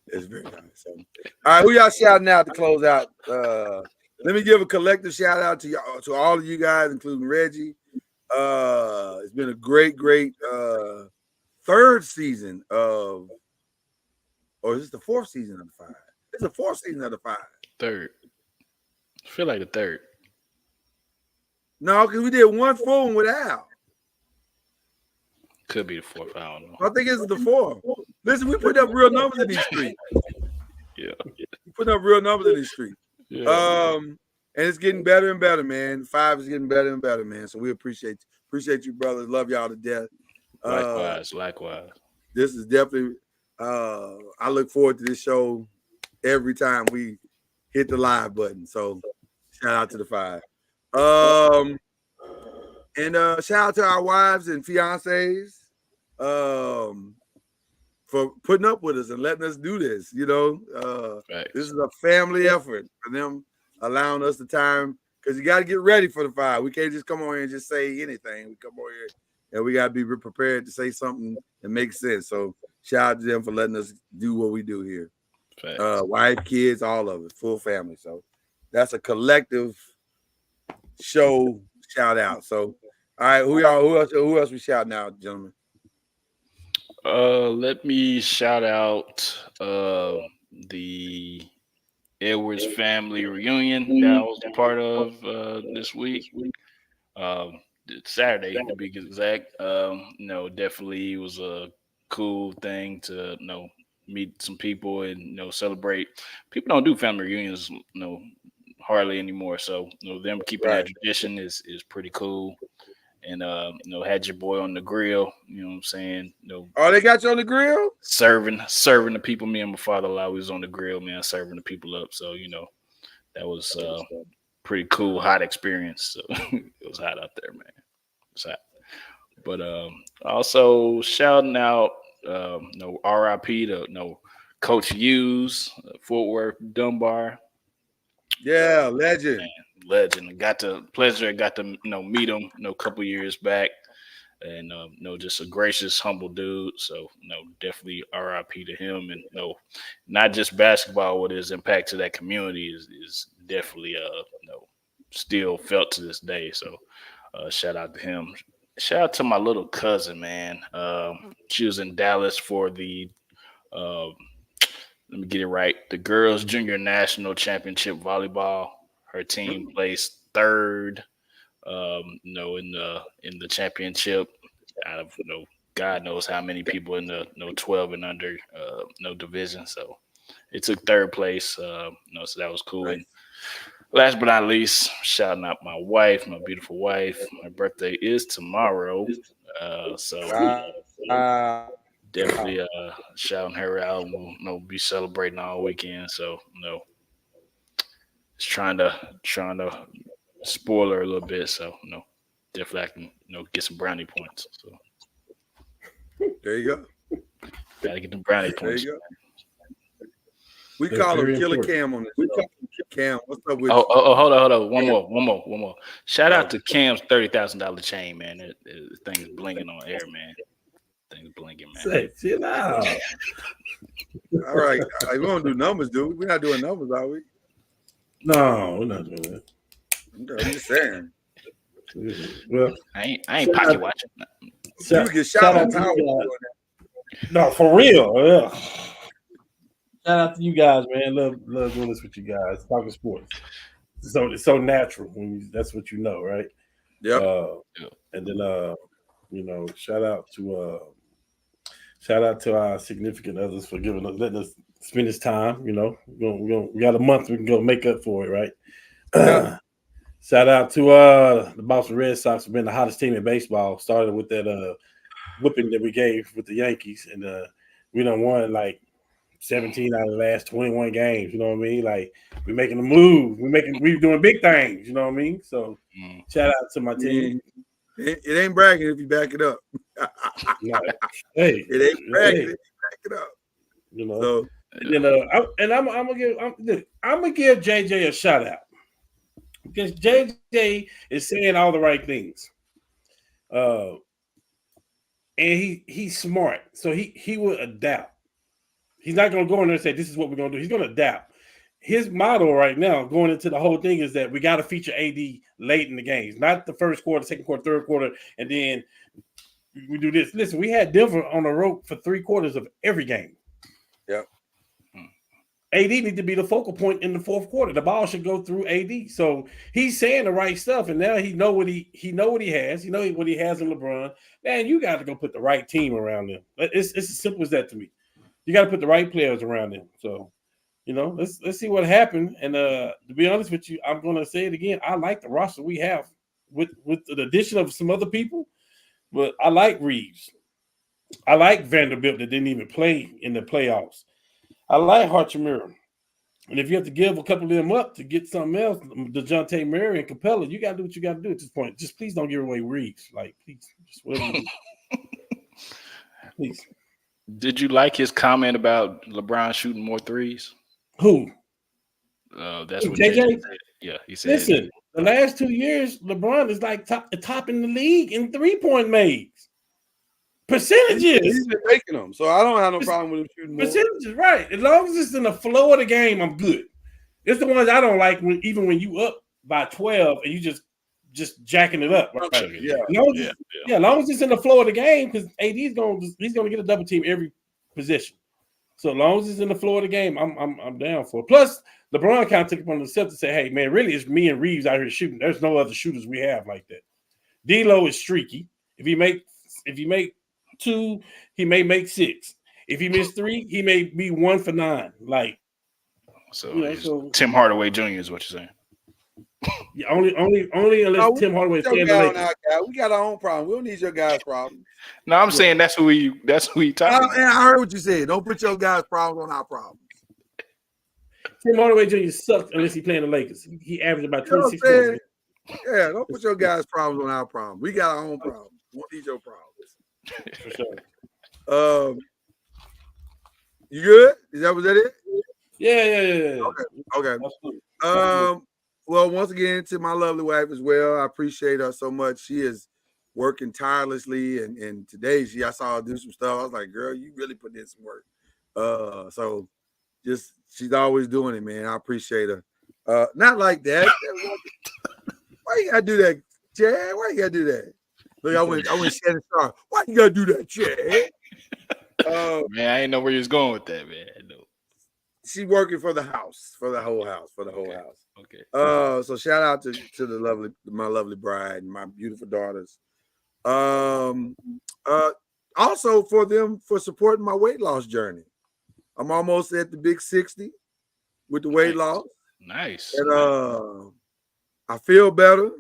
It's very hot. So, all right, who y'all shouting out to close out? Let me give a collective shout out to y'all, to all of you guys, including Reggie. It's been a great third season of, or is this the fourth season of the 5? It's the fourth season of the 5. Third. I feel like the third. No, because we did one full one with Al. Could be the fourth. I don't know. I think it's the 4th. Listen, we put up real numbers in these streets. Yeah. We put up real numbers in these streets. Yeah. And it's getting better and better, man. 5 is getting better and better, man. So we appreciate you, brothers. Love y'all to death. Likewise. This is definitely. I look forward to this show every time we hit the live button. So shout out to the 5. And shout out to our wives and fiancés for putting up with us and letting us do this. You know, this is a family effort for them allowing us the time, because you got to get ready for the 5. We can't just come on here and just say anything. We come on here and we got to be prepared to say something that makes sense. So shout out to them for letting us do what we do here. Wife, kids, all of it, full family. So that's a collective show shout out. So all right, who else we shouting out, gentlemen? Let me shout out the Edwards family reunion that I was a part of this week. Saturday to be exact. Definitely was a cool thing to meet some people and celebrate. People don't do family reunions hardly anymore, so them keeping that tradition is pretty cool. And had your boy on the grill, you know what I'm saying? Oh, they got you on the grill? Serving the people. Me and my father-in-law was on the grill, man, serving the people up. So, that was pretty cool, hot experience. So it was hot out there, man. It's hot. But also shouting out RIP to Coach Hughes, Fort Worth Dunbar. Yeah, legend. Man, legend. Got to meet him a couple years back, and just a gracious, humble dude. So definitely RIP to him, and not just basketball, what his impact to that community is definitely still felt to this day. So shout out to him. Shout out to my little cousin, man. She was in Dallas for the let me get it right, the Girls Junior National Championship Volleyball. Her team placed third, in the championship out of God knows how many people in the 12 and under division. So it took third place. So that was cool. Right. And last but not least, shouting out my wife, my beautiful wife. My birthday is tomorrow, definitely shouting her out. We'll be celebrating all weekend. So just trying to spoil her a little bit. So definitely I can get some brownie points. So there you go. Gotta get the brownie points. There you go. We call him Killer Cam on this. We call him Cam. What's up with? Oh, hold on. One more. Shout out to Cam's $30,000 chain, man. It thing's blinging on air, man. Thing's blinking, man. Say, chill out. All right, we don't do numbers, dude. We're not doing numbers, are we? No, we're not doing that. I'm just saying. Well, I ain't pocket watching. You get shout out to no, for real. Yeah. Shout out to you guys, man. Love doing this with you guys. Talking sports. So it's so natural when that's what you know, right? Yep. And then shout out to our significant others for letting us spend this time. We got a month we can go make up for it, right? Yeah. Shout out to the Boston Red Sox for being the hottest team in baseball. Started with that whipping that we gave with the Yankees, and we done won like 17 out of the last 21 games. You know what I mean? Like we're making a move. We're doing big things. You know what I mean? So shout out to my team. It ain't bragging if you back it up. No, hey, it ain't bragging if hey, you back it up. you know. So, I'm gonna give JJ a shout out because JJ is saying all the right things. And he's smart, so he will adapt. He's not gonna go in there and say this is what we're gonna do. He's gonna adapt. His motto right now, going into the whole thing, is that we got to feature AD late in the games, not the first quarter, second quarter, third quarter, and then we do this. Listen, we had Denver on the rope for 3/4 of every game. Yep. AD need to be the focal point in the fourth quarter. The ball should go through AD. So he's saying the right stuff, and now he know what he has. He know what he has in LeBron. Man, you got to go put the right team around him. It's as simple as that to me. You got to put the right players around him. So, let's see what happened. And to be honest with you, I'm going to say it again. I like the roster we have with the addition of some other people, but I like Reeves. I like Vanderbilt that didn't even play in the playoffs. I like Hachimura. And if you have to give a couple of them up to get something else, DeJounte Murray and Capella, you got to do what you got to do at this point. Just please don't give away Reeves. Like, please, just whatever you do. Please. Did you like his comment about LeBron shooting more threes? Who? That's what JJ said. Yeah, he said. Listen, the last 2 years, LeBron is like top in the league in 3-point makes. Percentages. He's been making them, so I don't have no problem with him shooting more. Percentages, right. As long as it's in the flow of the game, I'm good. It's the ones I don't like even when you up by 12 and you just jacking it up. Right? Yeah. As long as it's in the flow of the game, because AD he's gonna get a double team every position. So as long as it's in the flow of the game, I'm down for it. Plus, LeBron kind of took it upon himself to say, hey, man, really it's me and Reeves out here shooting. There's no other shooters we have like that. D'Lo is streaky. If you make 2, he may make 6. If he missed 3, he may be 1 for 9. Like, so Tim Hardaway Jr. is what you're saying. Yeah, only unless Tim Hardaway stay in the Lakers. We got our own problem. We don't need your guys' problems. No, I'm saying that's who we talking about. And I heard what you said. Don't put your guys' problems on our problems. Tim Hardaway Jr. sucked unless he playing the Lakers. He averaged about 26 points. Yeah, don't put your guys' problems on our problems. We got our own problems. We don't need your problems. For sure. You good? Was that it? Yeah. Okay. Well, once again, to my lovely wife as well, I appreciate her so much. She is working tirelessly, and today I saw her do some stuff. I was like, girl, you really put in some work. So just she's always doing it, man. I appreciate her. Not like that. Why you gotta do that, Chad? Why you gotta do that? Look, I went Shannon Sharp. Why you gotta do that, Chad? Man, I didn't know where you was going with that, man. She's working for the house, for the whole house. Okay. So shout out to my lovely bride and my beautiful daughters. Also for them for supporting my weight loss journey. I'm almost at the big 60 with the weight loss. Nice. And I feel better.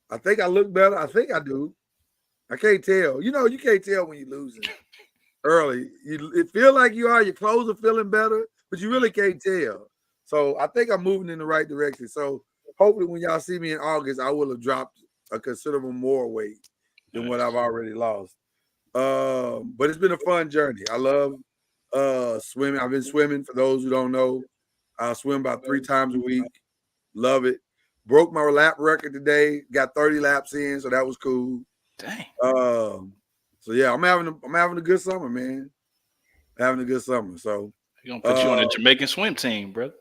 I think I look better. I think I do. I can't tell. You can't tell when you're losing early. It feel like you are. Your clothes are feeling better, but you really can't tell. So I think I'm moving in the right direction. So hopefully when y'all see me in August, I will have dropped a considerable more weight than what I've already lost. But it's been a fun journey. I love swimming. I've been swimming. For those who don't know, I swim about 3 times a week. Love it. Broke my lap record today. Got 30 laps in, so that was cool. Dang. So yeah, I'm having a good summer, man. Having a good summer. So We're gonna put you on a Jamaican swim team, brother.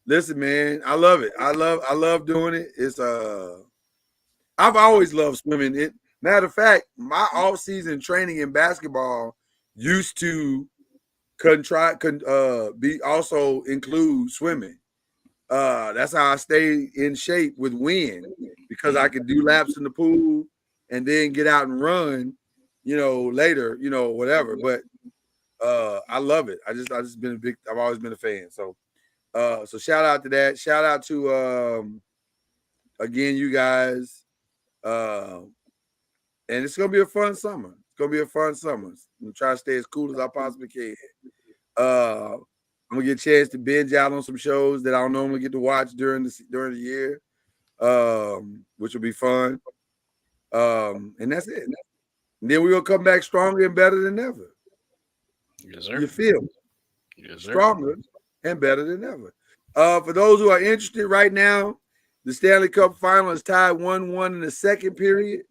Listen, man, I love it. I love doing it. It's I've always loved swimming. Matter of fact, my off-season training in basketball used to also include swimming. That's how I stay in shape with wind, because I could do laps in the pool and then get out and run, later, whatever. But I love it. I've always been a fan. So shout out to that. Shout out to again, you guys. And it's gonna be a fun summer. I'm gonna try to stay as cool as I possibly can. I'm gonna get a chance to binge out on some shows that I don't normally get to watch during the year, which will be fun. And that's it. And then we're gonna come back stronger and better than ever. Yes, sir. You feel me? Yes, sir. Stronger and better than ever. For those who are interested right now, the Stanley Cup final is tied 1-1 in the second period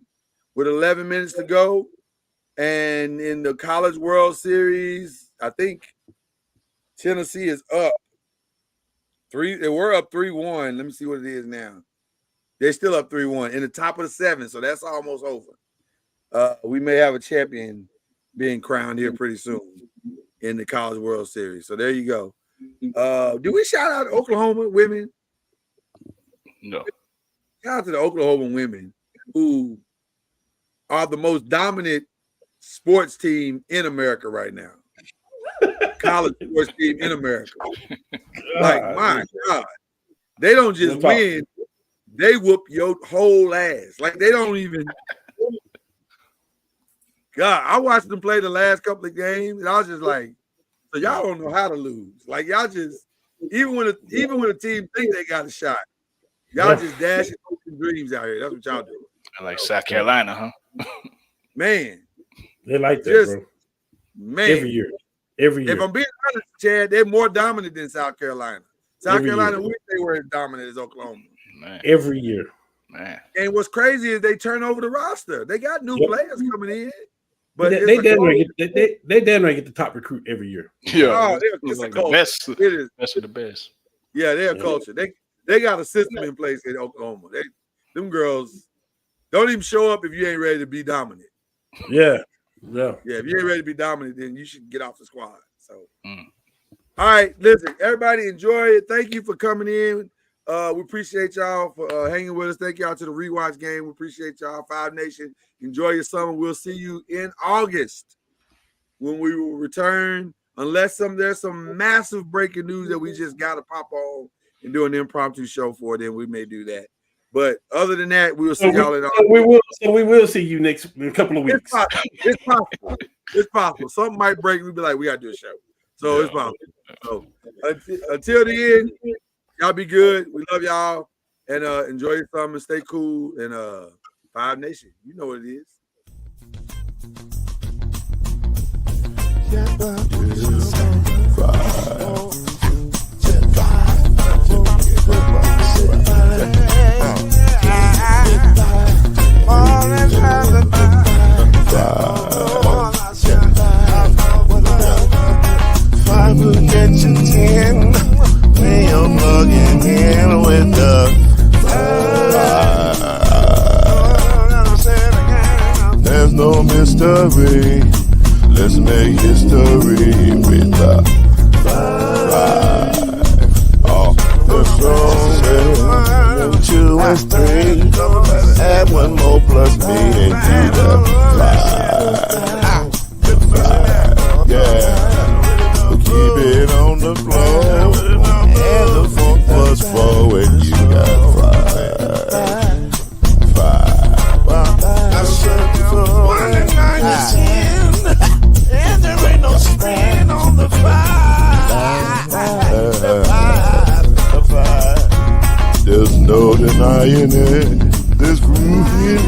with 11 minutes to go. And in the College World Series, I think Tennessee is up 3. They were up 3-1. Let me see what it is now. They're still up 3-1 in the top of the 7, so that's almost over. We may have a champion being crowned here pretty soon in the College World Series. So there you go. Do we shout out Oklahoma women? No. Shout out to the Oklahoma women who are the most dominant sports team in America right now. College sports team in America. Like, my God. They don't just win. They whoop your whole ass. Like, they don't even. God, I watched them play the last couple of games, and I was just like, so y'all don't know how to lose. Like, y'all just, even when a team think they got a shot, y'all just dashing open dreams out here. That's what y'all do. Like South Carolina, huh? Man. They like that, Just, bro. Man. Every year. If I'm being honest, Chad, they're more dominant than South Carolina. South Every Carolina, year. wish they were as dominant as Oklahoma. Man. Every year. Man. And what's crazy is they turn over the roster. They got new players coming in. But They damn near get the top recruit every year. Yeah. It's like a the culture. best. It is. Best of the best. Yeah, they're a culture. They got a system in place in Oklahoma. Them girls don't even show up if you ain't ready to be dominant. Yeah. Yeah. Yeah, if you ain't ready to be dominant, then you should get off the squad. So, All right, listen, everybody enjoy it. Thank you for coming in. We appreciate y'all for hanging with us. Thank y'all to the Rewatch Game. We appreciate y'all. Five Nation, enjoy your summer. We'll see you in August when we will return. Unless there's some massive breaking news that we just got to pop on and do an impromptu show for, then we may do that. But other than that, we will see y'all in August. We will see you in a couple of weeks. It's possible. It's possible. Something might break. We'll be like, we got to do a show. So it's possible. So until the end, y'all be good. We love y'all. And enjoy your summer. Stay cool. And Five Nation, you know what it is. Five will get you 10 when you're plugging in with the five. There's no mystery. Let's make history with the five. Oh, the song is 2 and 3. Add one more plus me into the five. Yeah. Keep it on the floor, and the funk plus 4, and you got five. I said before, 1 and 9 is 10, and there ain't no span on the five. There's no denying it. This groove here.